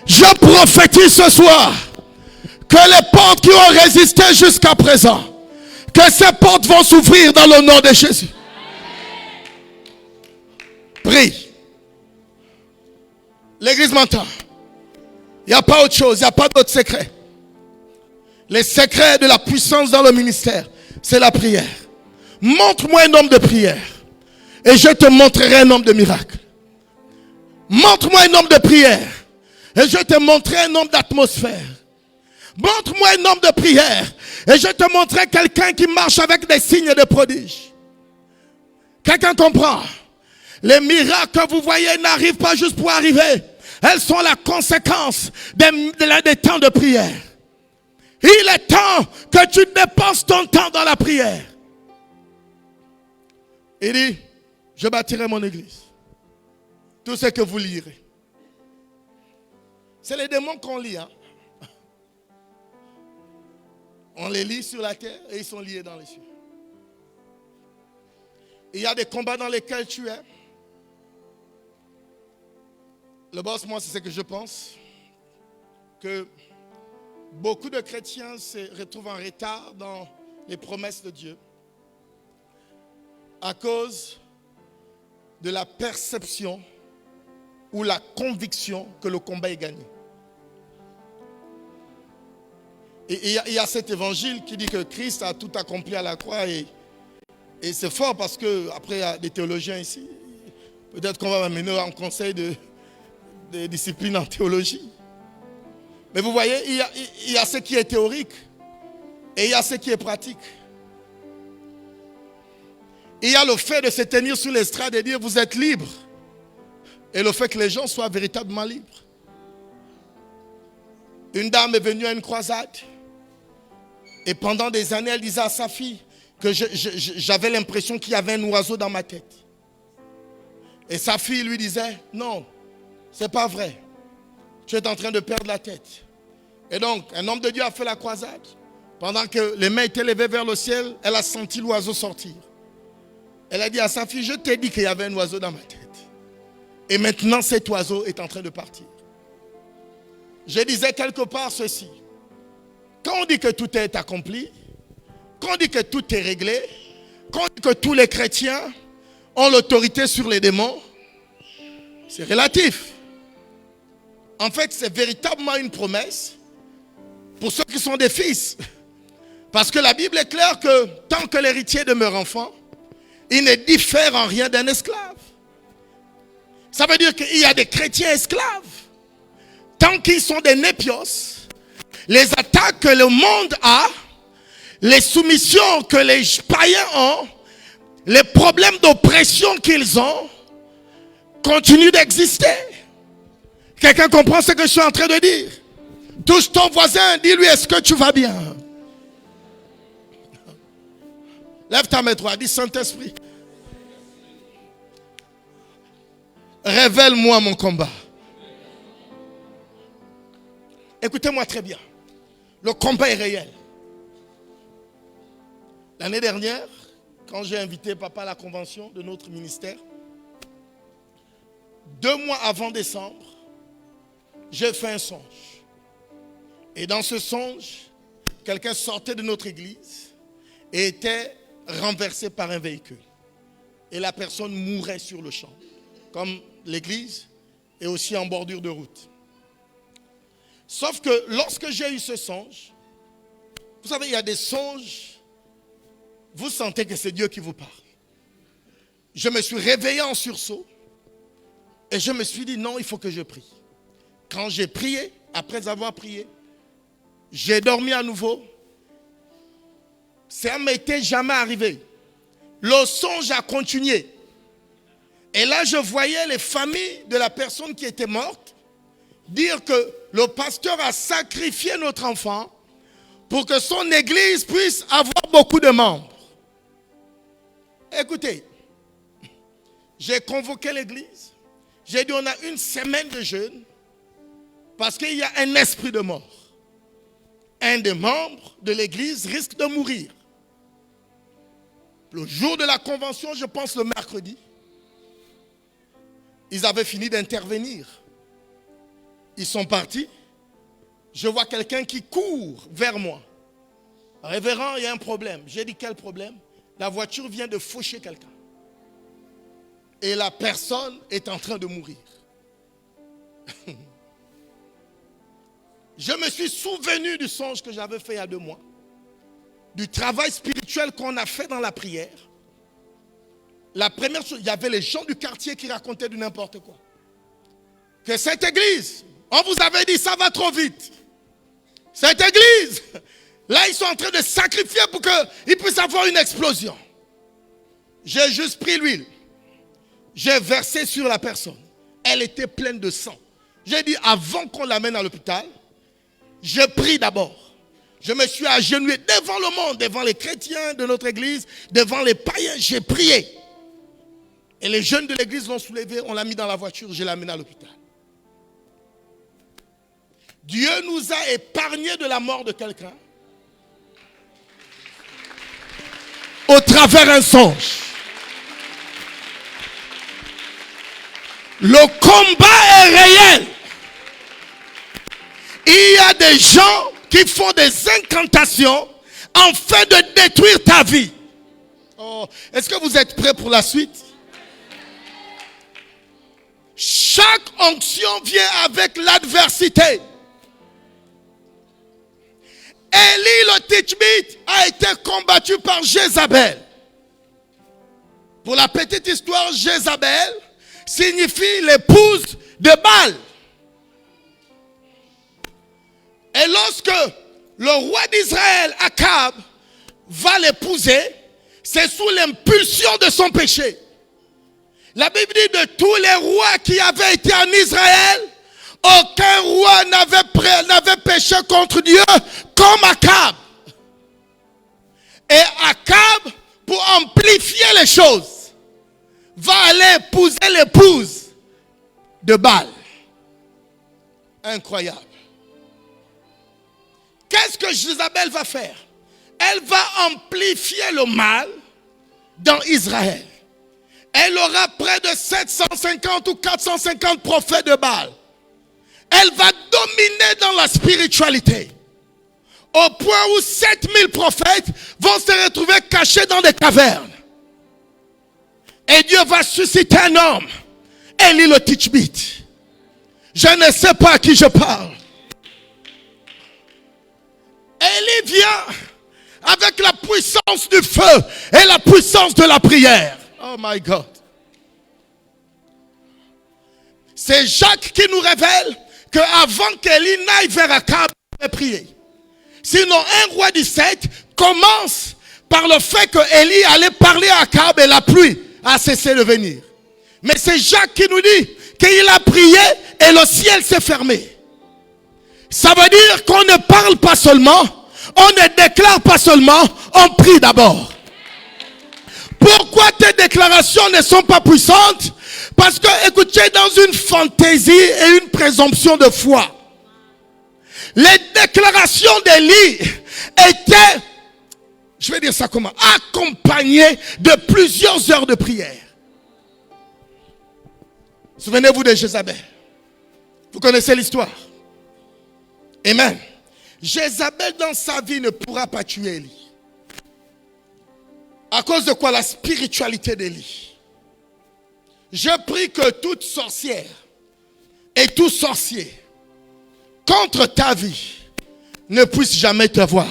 Je prophétise ce soir que les portes qui ont résisté jusqu'à présent, que ces portes vont s'ouvrir dans le nom de Jésus. Prie. L'église m'entend. Il n'y a pas autre chose, il n'y a pas d'autre secret. Les secrets de la puissance dans le ministère, c'est la prière. Montre-moi un homme de prière et je te montrerai un homme de miracle. Montre-moi un homme de prière et je te montrerai un homme d'atmosphère. Montre-moi un homme de prière et je te montrerai quelqu'un qui marche avec des signes et des prodiges. Quelqu'un comprend? Les miracles que vous voyez n'arrivent pas juste pour arriver. Elles sont la conséquence des temps de prière. Il est temps que tu dépenses ton temps dans la prière. Il dit, je bâtirai mon église. Tout ce que vous lirez. C'est les démons qu'on lit. Hein? On les lit sur la terre et ils sont liés dans les cieux. Il y a des combats dans lesquels tu es. Le boss, moi, c'est ce que je pense. Que beaucoup de chrétiens se retrouvent en retard dans les promesses de Dieu à cause de la perception ou la conviction que le combat est gagné. Et il y a cet évangile qui dit que Christ a tout accompli à la croix et c'est fort parce que après il y a des théologiens ici. Peut-être qu'on va m'amener en conseil de discipline en théologie. Mais vous voyez, il y a ce qui est théorique et il y a ce qui est pratique. Il y a le fait de se tenir sur l'estrade et dire vous êtes libre. Et le fait que les gens soient véritablement libres. Une dame est venue à une croisade et pendant des années elle disait à sa fille que j'avais l'impression qu'il y avait un oiseau dans ma tête. Et sa fille lui disait non, c'est pas vrai. Tu es en train de perdre la tête. Et donc, un homme de Dieu a fait la croisade. Pendant que les mains étaient levées vers le ciel, elle a senti l'oiseau sortir. Elle a dit à sa fille, je t'ai dit qu'il y avait un oiseau dans ma tête. Et maintenant, cet oiseau est en train de partir. Je disais quelque part ceci. Quand on dit que tout est accompli, quand on dit que tout est réglé, quand on dit que tous les chrétiens ont l'autorité sur les démons, c'est relatif. En fait, c'est véritablement une promesse pour ceux qui sont des fils. Parce que la Bible est claire que tant que l'héritier demeure enfant, il ne diffère en rien d'un esclave. Ça veut dire qu'il y a des chrétiens esclaves. Tant qu'ils sont des népios, les attaques que le monde a, les soumissions que les païens ont, les problèmes d'oppression qu'ils ont, continuent d'exister. Quelqu'un comprend ce que je suis en train de dire? Touche ton voisin, dis-lui, est-ce que tu vas bien? Lève ta main droite, dis Saint-Esprit, révèle-moi mon combat. Écoutez-moi très bien. Le combat est réel. L'année dernière, quand j'ai invité papa à la convention de notre ministère, 2 mois avant décembre, j'ai fait un songe. Et dans ce songe, quelqu'un sortait de notre église et était renversé par un véhicule. Et la personne mourait sur le champ, comme l'église et aussi en bordure de route. Sauf que lorsque j'ai eu ce songe, vous savez, il y a des songes, vous sentez que c'est Dieu qui vous parle. Je me suis réveillé en sursaut et je me suis dit non, il faut que je prie. Quand j'ai prié, après avoir prié, j'ai dormi à nouveau. Ça ne m'était jamais arrivé. Le songe a continué. Et là, je voyais les familles de la personne qui était morte dire que le pasteur a sacrifié notre enfant pour que son église puisse avoir beaucoup de membres. Écoutez, j'ai convoqué l'église. J'ai dit on a 1 semaine de jeûne parce qu'il y a un esprit de mort. Un des membres de l'église risque de mourir. Le jour de la convention, je pense le mercredi, ils avaient fini d'intervenir. Ils sont partis. Je vois quelqu'un qui court vers moi. Révérend, il y a un problème. J'ai dit quel problème? La voiture vient de faucher quelqu'un. Et la personne est en train de mourir. Je me suis souvenu du songe que j'avais fait il y a 2 mois. Du travail spirituel qu'on a fait dans la prière. La première chose, il y avait les gens du quartier qui racontaient du n'importe quoi. Que cette église, on vous avait dit ça va trop vite. Cette église, là ils sont en train de sacrifier pour qu'il puisse avoir une explosion. J'ai juste pris l'huile. J'ai versé sur la personne. Elle était pleine de sang. J'ai dit avant qu'on l'amène à l'hôpital, je prie d'abord. Je me suis agenouillé devant le monde, devant les chrétiens de notre église, devant les païens, j'ai prié. Et les jeunes de l'église l'ont soulevé, on l'a mis dans la voiture, je l'ai amené à l'hôpital. Dieu nous a épargnés de la mort de quelqu'un au travers d'un songe. Le combat est réel. Il y a des gens qui font des incantations afin de détruire ta vie. Oh, est-ce que vous êtes prêts pour la suite? Chaque onction vient avec l'adversité. Élie le Tishbite a été combattu par Jézabel. Pour la petite histoire, Jézabel signifie l'épouse de Baal. Et lorsque le roi d'Israël, Akab, va l'épouser, c'est sous l'impulsion de son péché. La Bible dit de tous les rois qui avaient été en Israël, aucun roi n'avait péché contre Dieu comme Akab. Et Akab, pour amplifier les choses, va aller épouser l'épouse de Baal. Incroyable. Qu'est-ce que Jézabel va faire? elle va amplifier le mal dans Israël. Elle aura près de 750 ou 450 prophètes de Baal. Elle va dominer dans la spiritualité. Au point où 7000 prophètes vont se retrouver cachés dans des cavernes. Et Dieu va susciter un homme. Élie le Tishbite. Je ne sais pas à qui je parle. Élie vient avec la puissance du feu et la puissance de la prière. Oh my God. C'est Jacques qui nous révèle qu'avant qu'Élie n'aille vers Akab et prier. Sinon, un roi 17 commence par le fait que Élie allait parler à Akab et la pluie a cessé de venir. Mais c'est Jacques qui nous dit qu'il a prié et le ciel s'est fermé. Ça veut dire qu'on ne parle pas seulement, on ne déclare pas seulement, on prie d'abord. Pourquoi tes déclarations ne sont pas puissantes? Parce que, écoutez, dans une fantaisie et une présomption de foi. Les déclarations d'Élie étaient, je vais dire ça comment, accompagnées de plusieurs heures de prière. Souvenez-vous de Jézabel. Vous connaissez l'histoire. Amen. Jézabel dans sa vie ne pourra pas tuer Élie. À cause de quoi? La spiritualité d'Élie. Je prie que toute sorcière et tout sorcier contre ta vie ne puisse jamais te voir.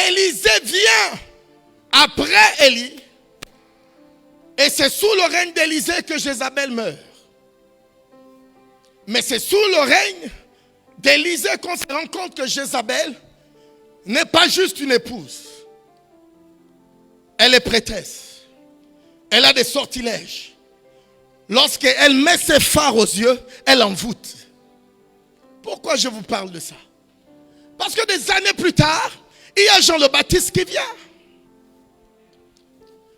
Élisée vient après Élie. Et c'est sous le règne d'Élisée que Jézabel meurt. Mais c'est sous le règne d'Élisée qu'on se rend compte que Jézabel n'est pas juste une épouse. Elle est prêtresse. Elle a des sortilèges. Lorsqu'elle met ses phares aux yeux, elle envoûte. Pourquoi je vous parle de ça? Parce que des années plus tard, il y a Jean le Baptiste qui vient.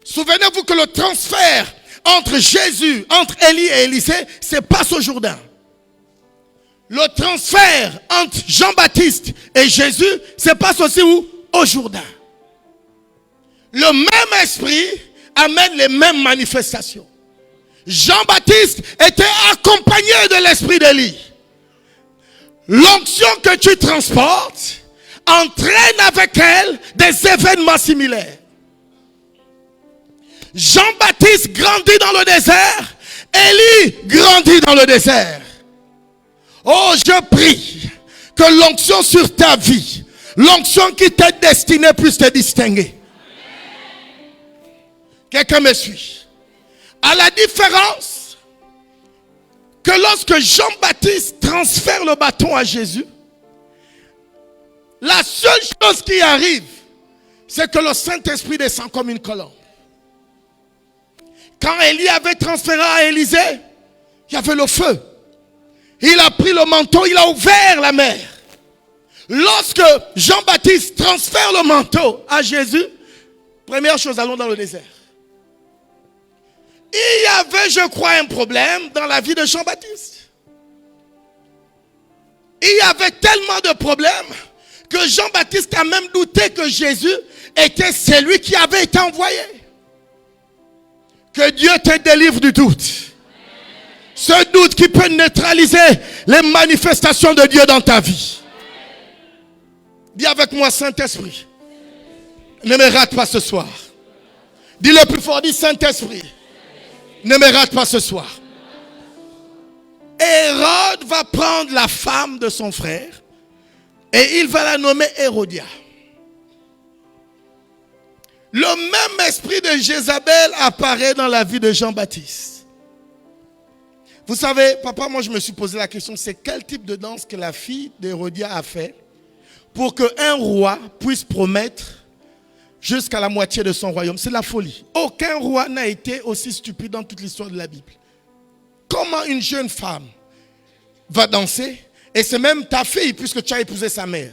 Souvenez-vous que le transfert entre Jésus, entre Élie et Élisée, se passe au Jourdain. Le transfert entre Jean-Baptiste et Jésus se passe aussi où? Au Jourdain. Le même esprit amène les mêmes manifestations. Jean-Baptiste était accompagné de l'esprit d'Élie. L'onction que tu transportes entraîne avec elle des événements similaires. Jean-Baptiste grandit dans le désert, Élie grandit dans le désert. Oh, je prie que l'onction sur ta vie, l'onction qui t'est destinée puisse te distinguer. Quelqu'un me suit? À la différence que lorsque Jean-Baptiste transfère le bâton à Jésus, la seule chose qui arrive, c'est que le Saint-Esprit descend comme une colombe. Quand Élie avait transféré à Élisée, il y avait le feu. Il a pris le manteau, il a ouvert la mer. Lorsque Jean-Baptiste transfère le manteau à Jésus, première chose, allons dans le désert. Il y avait, je crois, un problème dans la vie de Jean-Baptiste. Il y avait tellement de problèmes que Jean-Baptiste a même douté que Jésus était celui qui avait été envoyé. Que Dieu te délivre du doute. Ce doute qui peut neutraliser les manifestations de Dieu dans ta vie. Dis avec moi, Saint-Esprit, ne me rate pas ce soir. Dis le plus fort, dis Saint-Esprit, ne me rate pas ce soir. Hérode va prendre la femme de son frère et il va la nommer Hérodia. Le même esprit de Jézabel apparaît dans la vie de Jean-Baptiste. Vous savez, papa, moi je me suis posé la question, c'est quel type de danse que la fille d'Hérodia a fait pour qu'un roi puisse promettre jusqu'à la moitié de son royaume? C'est la folie. Aucun roi n'a été aussi stupide dans toute l'histoire de la Bible. Comment une jeune femme va danser, et c'est même ta fille puisque tu as épousé sa mère,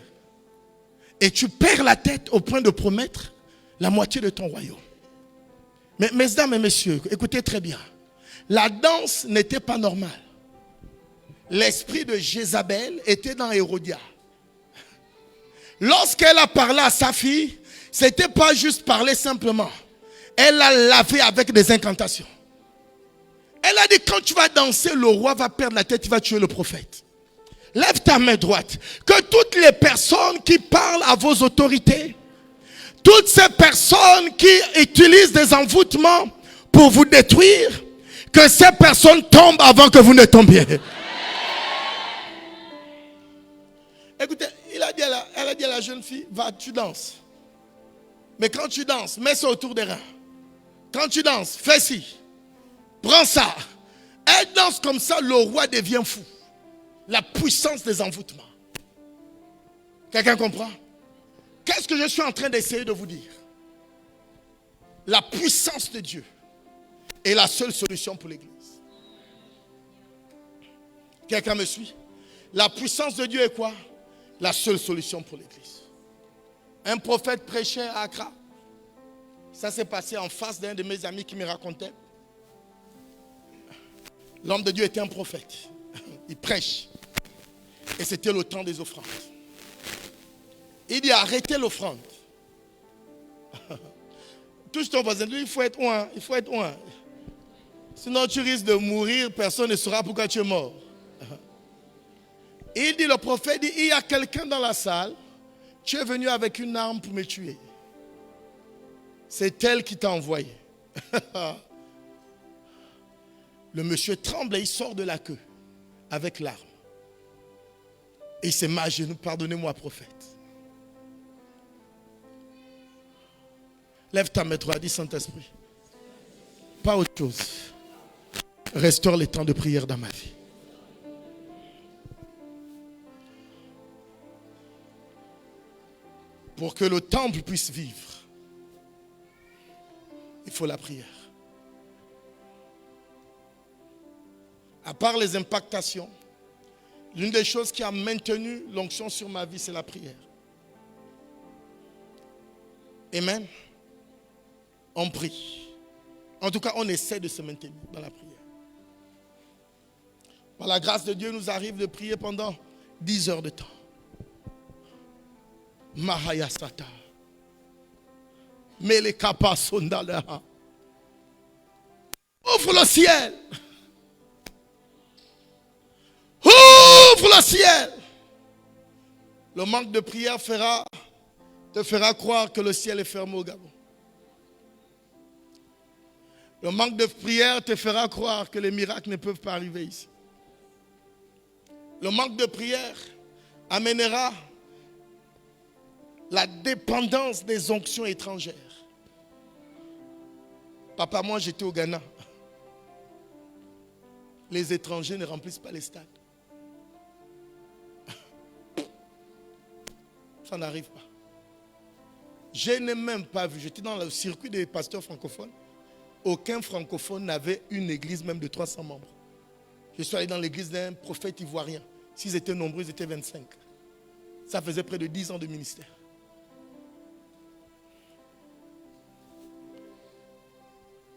et tu perds la tête au point de promettre la moitié de ton royaume. Mais mesdames et messieurs, écoutez très bien. La danse n'était pas normale. L'esprit de Jézabel était dans Hérodia. Lorsqu'elle a parlé à sa fille, ce n'était pas juste parler simplement. Elle a lavé avec des incantations. Elle a dit, quand tu vas danser, le roi va perdre la tête, il va tuer le prophète. Lève ta main droite. Que toutes les personnes qui parlent à vos autorités, toutes ces personnes qui utilisent des envoûtements pour vous détruire, que ces personnes tombent avant que vous ne tombiez. Écoutez, elle a dit à la jeune fille, va, tu danses. Mais quand tu danses, mets ça autour des reins. Quand tu danses, fais ci. Prends ça. Elle danse comme ça, le roi devient fou. La puissance des envoûtements. Quelqu'un comprend? Qu'est-ce que je suis en train d'essayer de vous dire? La puissance de Dieu est la seule solution pour l'Église. Quelqu'un me suit? La puissance de Dieu est quoi? La seule solution pour l'Église. Un prophète prêchait à Accra. Ça s'est passé en face d'un de mes amis qui me racontait. L'homme de Dieu était un prophète. Il prêche. Et c'était le temps des offrandes. Il dit arrêtez l'offrande. Touche ton voisin, il faut être loin, il faut être loin. Sinon tu risques de mourir, personne ne saura pourquoi tu es mort. Il dit, le prophète dit, il y a quelqu'un dans la salle, tu es venu avec une arme pour me tuer. C'est elle qui t'a envoyé. Le monsieur tremble et il sort de la queue avec l'arme. Et il s'est mis à genoux, pardonnez-moi prophète. Lève ta main droite, dis Saint-Esprit. Pas autre chose. Restaure les temps de prière dans ma vie. Pour que le temple puisse vivre, il faut la prière. À part les impactations, l'une des choses qui a maintenu l'onction sur ma vie, c'est la prière. Amen. On prie. En tout cas, on essaie de se maintenir dans la prière. Par la grâce de Dieu, il nous arrive de prier pendant 10 heures de temps. Mahayasata. Melekapa sondala. Ouvre le ciel. Ouvre le ciel. Le manque de prière te fera croire que le ciel est fermé au Gabon. Le manque de prière te fera croire que les miracles ne peuvent pas arriver ici. Le manque de prière amènera la dépendance des onctions étrangères. Papa, moi j'étais au Ghana. Les étrangers ne remplissent pas les stades. Ça n'arrive pas. Je n'ai même pas vu, j'étais dans le circuit des pasteurs francophones. Aucun francophone n'avait une église même de 300 membres. Je suis allé dans l'église d'un prophète ivoirien. S'ils étaient nombreux, ils étaient 25. Ça faisait près de 10 ans de ministère.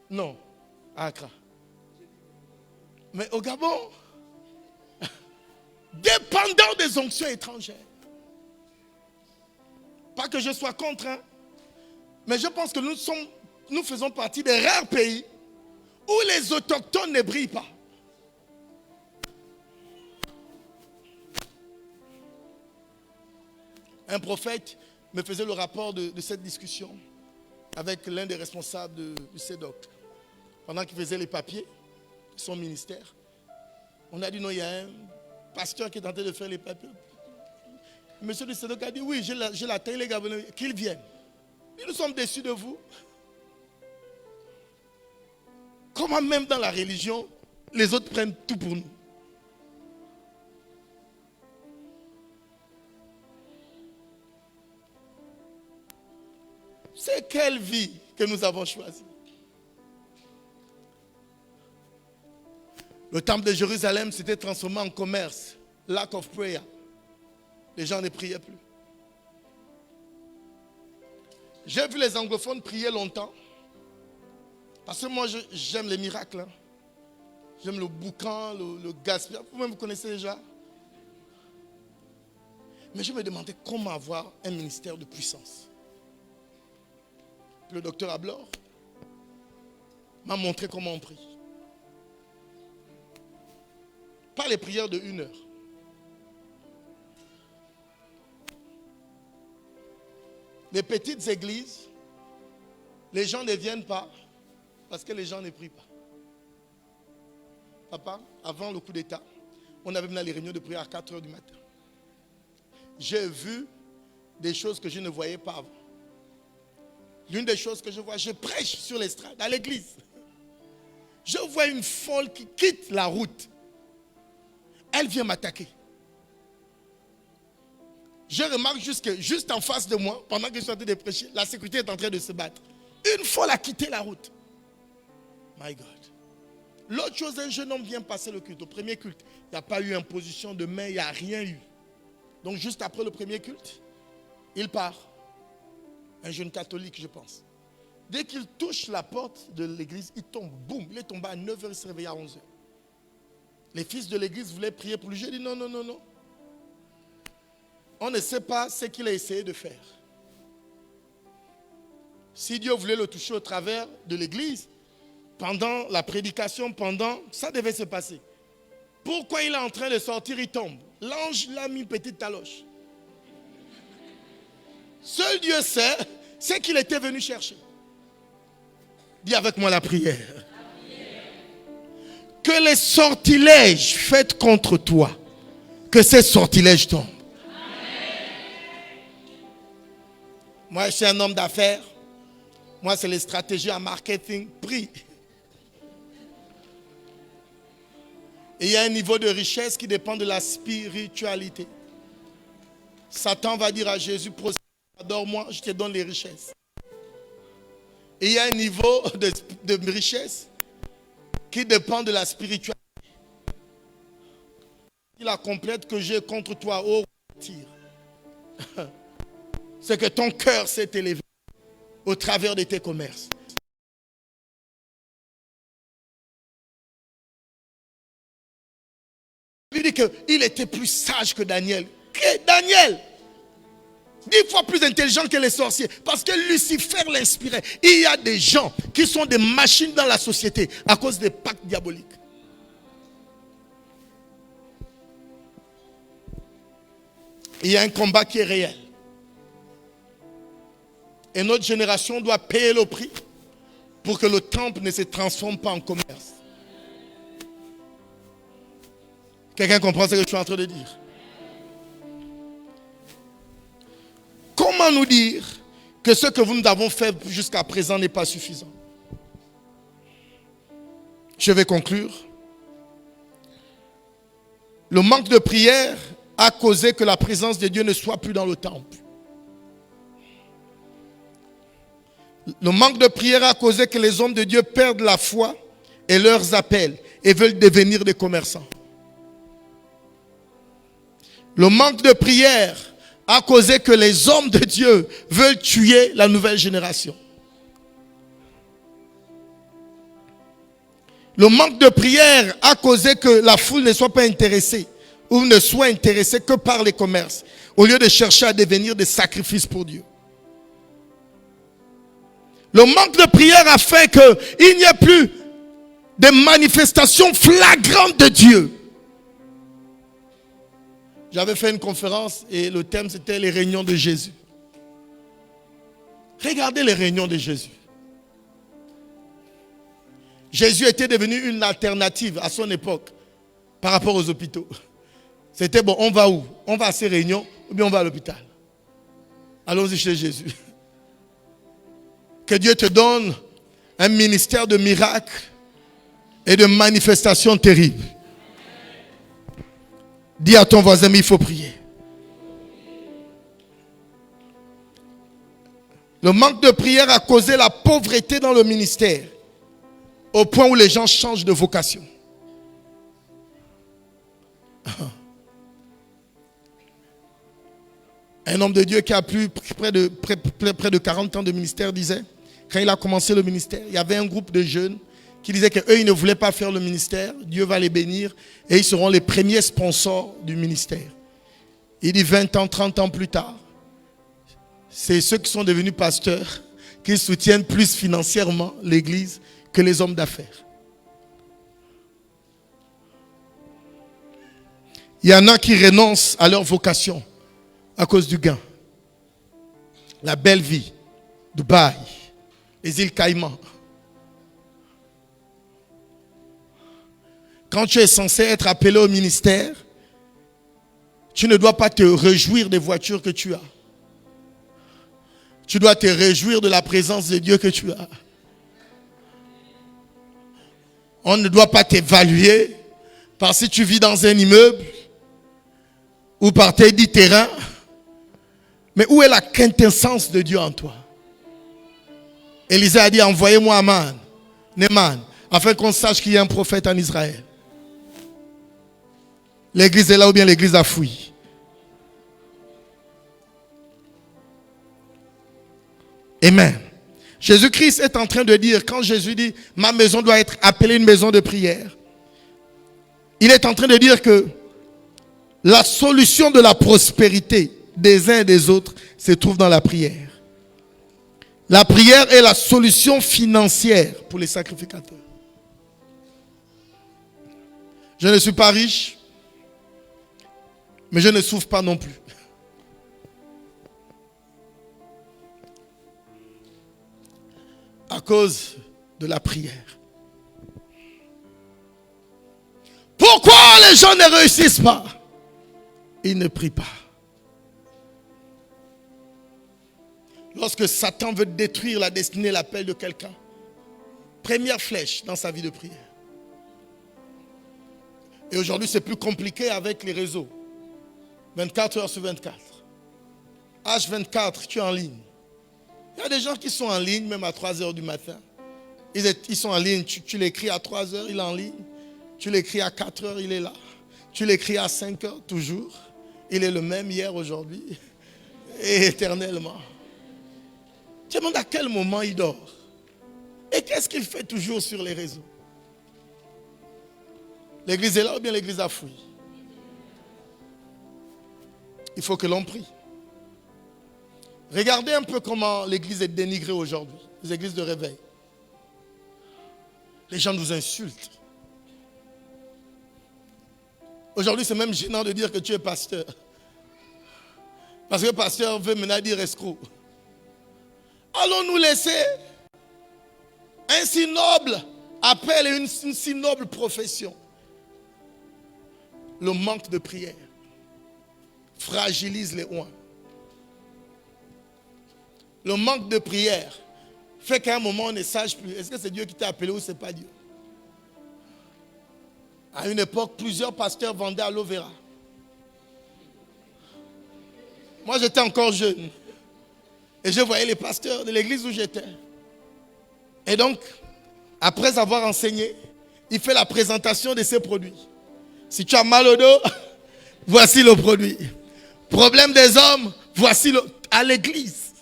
Non, à Accra. Mais au Gabon, dépendant des onctions étrangères. Pas que je sois contre, hein, mais je pense que nous faisons partie des rares pays où les autochtones ne brillent pas. Un prophète me faisait le rapport de cette discussion avec l'un des responsables du CEDOC. Pendant qu'il faisait les papiers de son ministère, on a dit non, il y a un pasteur qui est en train de faire les papiers. Monsieur du CEDOC a dit oui, j'ai la taille, les Gabonais, qu'ils viennent. Et nous sommes déçus de vous. Comment même dans la religion, les autres prennent tout pour nous. C'est quelle vie que nous avons choisie? Le temple de Jérusalem s'était transformé en commerce. Lack of prayer. Les gens ne priaient plus. J'ai vu les anglophones prier longtemps. Parce que moi, j'aime les miracles. Hein. J'aime le boucan, le gaspillage. Vous-même, vous connaissez déjà. Mais je me demandais comment avoir un ministère de puissance. Le docteur Ablor m'a montré comment on prie. Pas les prières de 1 heure. Les petites églises, les gens ne viennent pas parce que les gens ne prient pas. Papa, avant le coup d'État, on avait mené les réunions de prière à 4 heures du matin. J'ai vu des choses que je ne voyais pas avant. L'une des choses que je vois, je prêche sur l'estrade, à l'église. Je vois une folle qui quitte la route. Elle vient m'attaquer. Je remarque juste en face de moi, pendant que je suis en train de prêcher, la sécurité est en train de se battre. Une folle a quitté la route. My God. L'autre chose, un jeune homme vient passer le culte. Au premier culte, il n'y a pas eu imposition de main, il n'y a rien eu. Donc juste après le premier culte, il part. Un jeune catholique, je pense. Dès qu'il touche la porte de l'église, il tombe. Boum, il est tombé à 9h, il s'est réveillé à 11h. Les fils de l'église voulaient prier pour lui. J'ai dit non, non, non, non. On ne sait pas ce qu'il a essayé de faire. Si Dieu voulait le toucher au travers de l'église, pendant la prédication, ça devait se passer. Pourquoi il est en train de sortir, il tombe. L'ange l'a mis une petite taloche. Seul Dieu sait ce qu'il était venu chercher. Dis avec moi la prière. Que les sortilèges faits contre toi, que ces sortilèges tombent. Moi, je suis un homme d'affaires. Moi, c'est les stratégies en marketing. Prie. Et il y a un niveau de richesse qui dépend de la spiritualité. Satan va dire à Jésus, adore-moi, je te donne les richesses. Et il y a un niveau de richesse qui dépend de la spiritualité. La complète que j'ai contre toi, oh, tire. C'est que ton cœur s'est élevé au travers de tes commerces. Il dit qu'il était plus sage que Daniel. Daniel, 10 fois plus intelligent que les sorciers. Parce que Lucifer l'inspirait. Il y a des gens qui sont des machines dans la société à cause des pactes diaboliques. Il y a un combat qui est réel. Et notre génération doit payer le prix pour que le temple ne se transforme pas en commerce. Quelqu'un comprend ce que je suis en train de dire? Comment nous dire que ce que nous avons fait jusqu'à présent n'est pas suffisant? Je vais conclure. Le manque de prière a causé que la présence de Dieu ne soit plus dans le temple. Le manque de prière a causé que les hommes de Dieu perdent la foi et leurs appels et veulent devenir des commerçants. Le manque de prière a causé que les hommes de Dieu veulent tuer la nouvelle génération. Le manque de prière a causé que la foule ne soit pas intéressée ou ne soit intéressée que par les commerces au lieu de chercher à devenir des sacrifices pour Dieu. Le manque de prière a fait qu'il n'y ait plus de manifestations flagrantes de Dieu. J'avais fait une conférence et le thème c'était les réunions de Jésus. Regardez les réunions de Jésus. Jésus était devenu une alternative à son époque par rapport aux hôpitaux. C'était bon, on va où? On va à ces réunions ou bien on va à l'hôpital? Allons-y chez Jésus. Que Dieu te donne un ministère de miracles et de manifestations terribles. Dis à ton voisin, mais il faut prier. Le manque de prière a causé la pauvreté dans le ministère, au point où les gens changent de vocation. Un homme de Dieu qui a plus près de 40 ans de ministère disait, quand il a commencé le ministère, il y avait un groupe de jeunes qui disaient qu'eux, ils ne voulaient pas faire le ministère. Dieu va les bénir et ils seront les premiers sponsors du ministère. Il dit 20 ans, 30 ans plus tard, c'est ceux qui sont devenus pasteurs qui soutiennent plus financièrement l'Église que les hommes d'affaires. Il y en a qui renoncent à leur vocation à cause du gain. La belle vie, Dubaï, les îles Caïmans. Quand tu es censé être appelé au ministère, tu ne dois pas te réjouir des voitures que tu as. Tu dois te réjouir de la présence de Dieu que tu as. On ne doit pas t'évaluer par si tu vis dans un immeuble ou par tes 10 terrains. Mais où est la quintessence de Dieu en toi? Élisée a dit, envoyez-moi Naaman, afin qu'on sache qu'il y a un prophète en Israël. L'église est là ou bien l'église a fouillé? Amen. Jésus-Christ est en train de dire, quand Jésus dit, ma maison doit être appelée une maison de prière, il est en train de dire que la solution de la prospérité des uns et des autres se trouve dans la prière. La prière est la solution financière pour les sacrificateurs. Je ne suis pas riche, mais je ne souffre pas non plus. À cause de la prière. Pourquoi les gens ne réussissent pas? Ils ne prient pas. Lorsque Satan veut détruire la destinée, l'appel de quelqu'un, première flèche dans sa vie de prière. Et aujourd'hui, c'est plus compliqué avec les réseaux. 24 heures sur 24. H24, tu es en ligne. Il y a des gens qui sont en ligne même à 3 heures du matin. Ils sont en ligne, tu l'écris à 3 heures, il est en ligne. Tu l'écris à 4 heures, il est là. Tu l'écris à 5 heures, toujours. Il est le même hier, aujourd'hui et éternellement. Tu te demandes à quel moment il dort. Et qu'est-ce qu'il fait toujours sur les réseaux? L'église est là ou bien l'église a fouillé? Il faut que l'on prie. Regardez un peu comment l'église est dénigrée aujourd'hui. Les églises de réveil. Les gens nous insultent. Aujourd'hui, c'est même gênant de dire que tu es pasteur. Parce que le pasteur veut maintenant dire escroc. Allons-nous laisser un si noble appel et une si noble profession? Le manque de prière fragilise les oins. Le manque de prière fait qu'à un moment on ne sache plus. Est-ce que c'est Dieu qui t'a appelé ou c'est pas Dieu? À une époque, plusieurs pasteurs vendaient aloe vera. Moi, j'étais encore jeune. Et je voyais les pasteurs de l'église où j'étais. Et donc, après avoir enseigné, il fait la présentation de ses produits. Si tu as mal au dos, voici le produit. Problème des hommes, voici à l'église.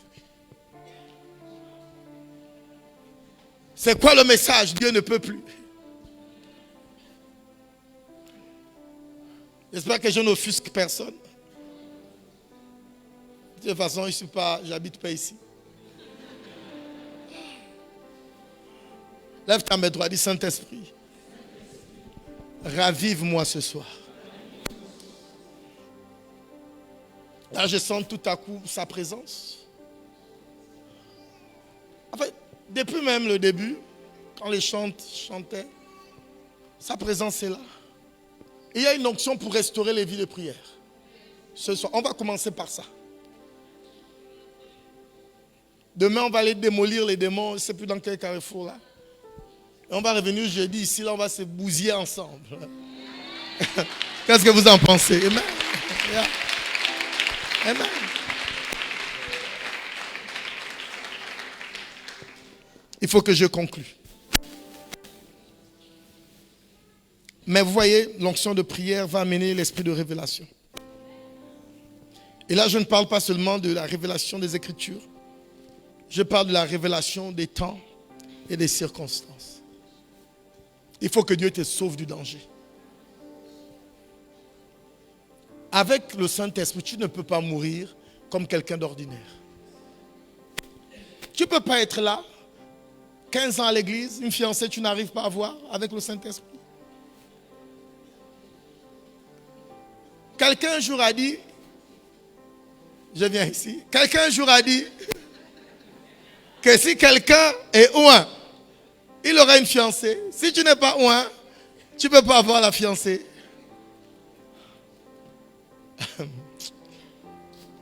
C'est quoi le message? Dieu ne peut plus. J'espère que je n'offusque personne. De toute façon, j'habite pas ici. Lève ta main droite, dis Saint-Esprit, ravive-moi ce soir. Là, je sens tout à coup sa présence. En fait, depuis même le début, quand les chantaient, sa présence est là. Et il y a une onction pour restaurer les vies de prière. Ce soir, on va commencer par ça. Demain, on va aller démolir les démons, je ne sais plus dans quel carrefour là. Et on va revenir jeudi ici, là, on va se bousiller ensemble. Qu'est-ce que vous en pensez? Amen. Yeah. Amen. Il faut que je conclue. Mais vous voyez, l'onction de prière va amener l'esprit de révélation. Et là, je ne parle pas seulement de la révélation des Écritures. Je parle de la révélation des temps et des circonstances. Il faut que Dieu te sauve du danger. Avec le Saint-Esprit, tu ne peux pas mourir comme quelqu'un d'ordinaire. Tu ne peux pas être là, 15 ans à l'église, une fiancée, tu n'arrives pas à avoir avec le Saint-Esprit. Quelqu'un un jour a dit, je viens ici, quelqu'un un jour a dit que si quelqu'un est oint, il aura une fiancée. Si tu n'es pas oint, tu ne peux pas avoir la fiancée.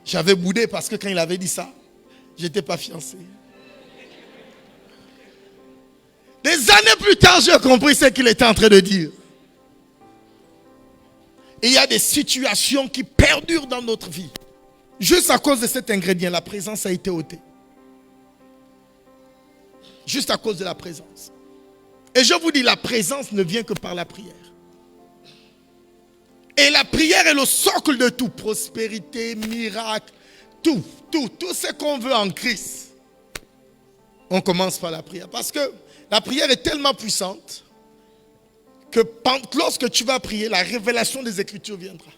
J'avais boudé parce que quand il avait dit ça, je n'étais pas fiancé. Des années plus tard, j'ai compris ce qu'il était en train de dire. Et il y a des situations qui perdurent dans notre vie. Juste à cause de cet ingrédient, la présence a été ôtée. Juste à cause de la présence. Et je vous dis, la présence ne vient que par la prière. Et la prière est le socle de tout. Prospérité, miracle, tout ce qu'on veut en Christ. On commence par la prière. Parce que la prière est tellement puissante que lorsque tu vas prier, la révélation des Écritures viendra.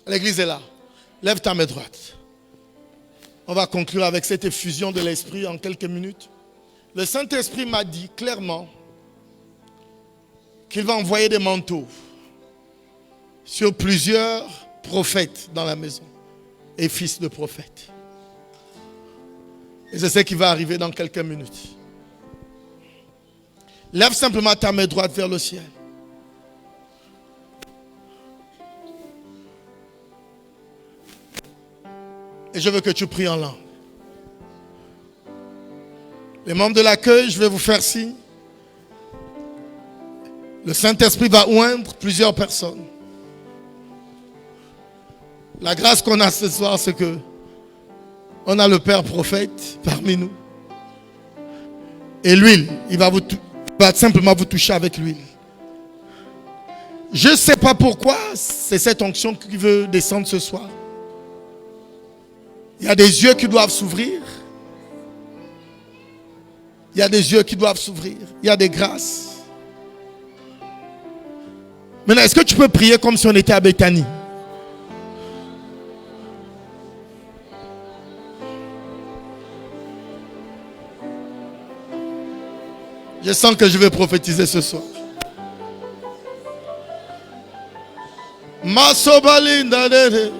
L'église est là. Lève ta main droite. On va conclure avec cette effusion de l'Esprit en quelques minutes. Le Saint-Esprit m'a dit clairement qu'il va envoyer des manteaux sur plusieurs prophètes dans la maison et fils de prophètes. Et c'est ce qui va arriver dans quelques minutes. Lève simplement ta main droite vers le ciel. Et je veux que tu pries en langue. Les membres de l'accueil, je vais vous faire signe. Le Saint-Esprit va oindre plusieurs personnes. La grâce qu'on a ce soir, c'est que on a le Père prophète parmi nous. Et l'huile, il va simplement vous toucher avec l'huile. Je ne sais pas pourquoi, c'est cette onction qui veut descendre ce soir. Il y a des yeux qui doivent s'ouvrir. Il y a des yeux qui doivent s'ouvrir. Il y a des grâces. Maintenant, est-ce que tu peux prier comme si on était à Béthanie? Je sens que je vais prophétiser ce soir. Masobalindadede.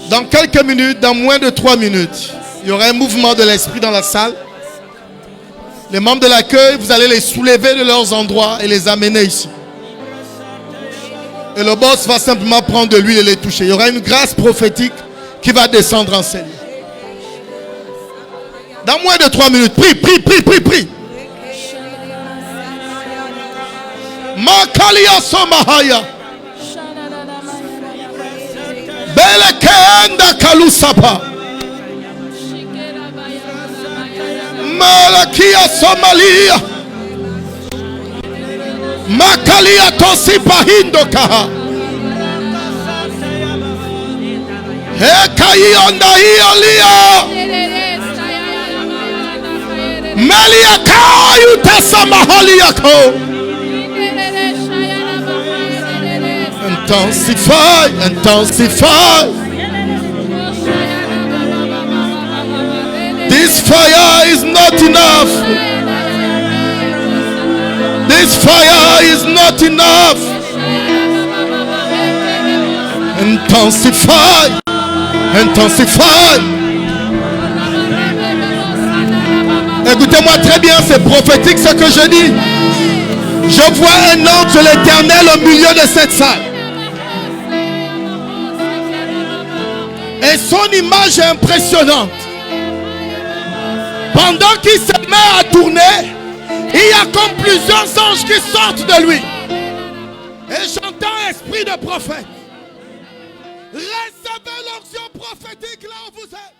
Dans quelques minutes, dans moins de 3 minutes, il y aura un mouvement de l'esprit dans la salle. Les membres de l'accueil, vous allez les soulever de leurs endroits et les amener ici. Et le boss va simplement prendre de l'huile et les toucher. Il y aura une grâce prophétique qui va descendre en scène. Dans moins de 3 minutes, prie. Makalia somahaya. Belekenda kalusapa. Malakia Somalia. Makalia tosipa hindokaha. Hekayonda hialia. Melia kayu tasamahaliako. Intensify. This fire is not enough. This fire is not enough. Intensify. Écoutez-moi très bien, c'est prophétique ce que je dis. Je vois un ange de l'Éternel au milieu de cette salle. Et son image est impressionnante. Pendant qu'il se met à tourner, il y a comme plusieurs anges qui sortent de lui. Et j'entends un esprit de prophète. Recevez l'onction prophétique là où vous êtes.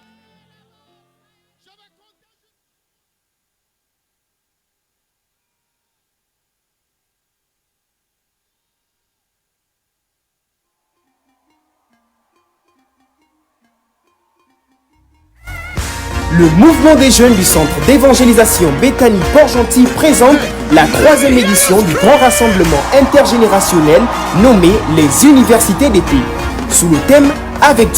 Le mouvement des jeunes du centre d'évangélisation Béthanie Port-Gentil présente la 3e édition du grand rassemblement intergénérationnel nommé les Universités d'été, sous le thème « Avec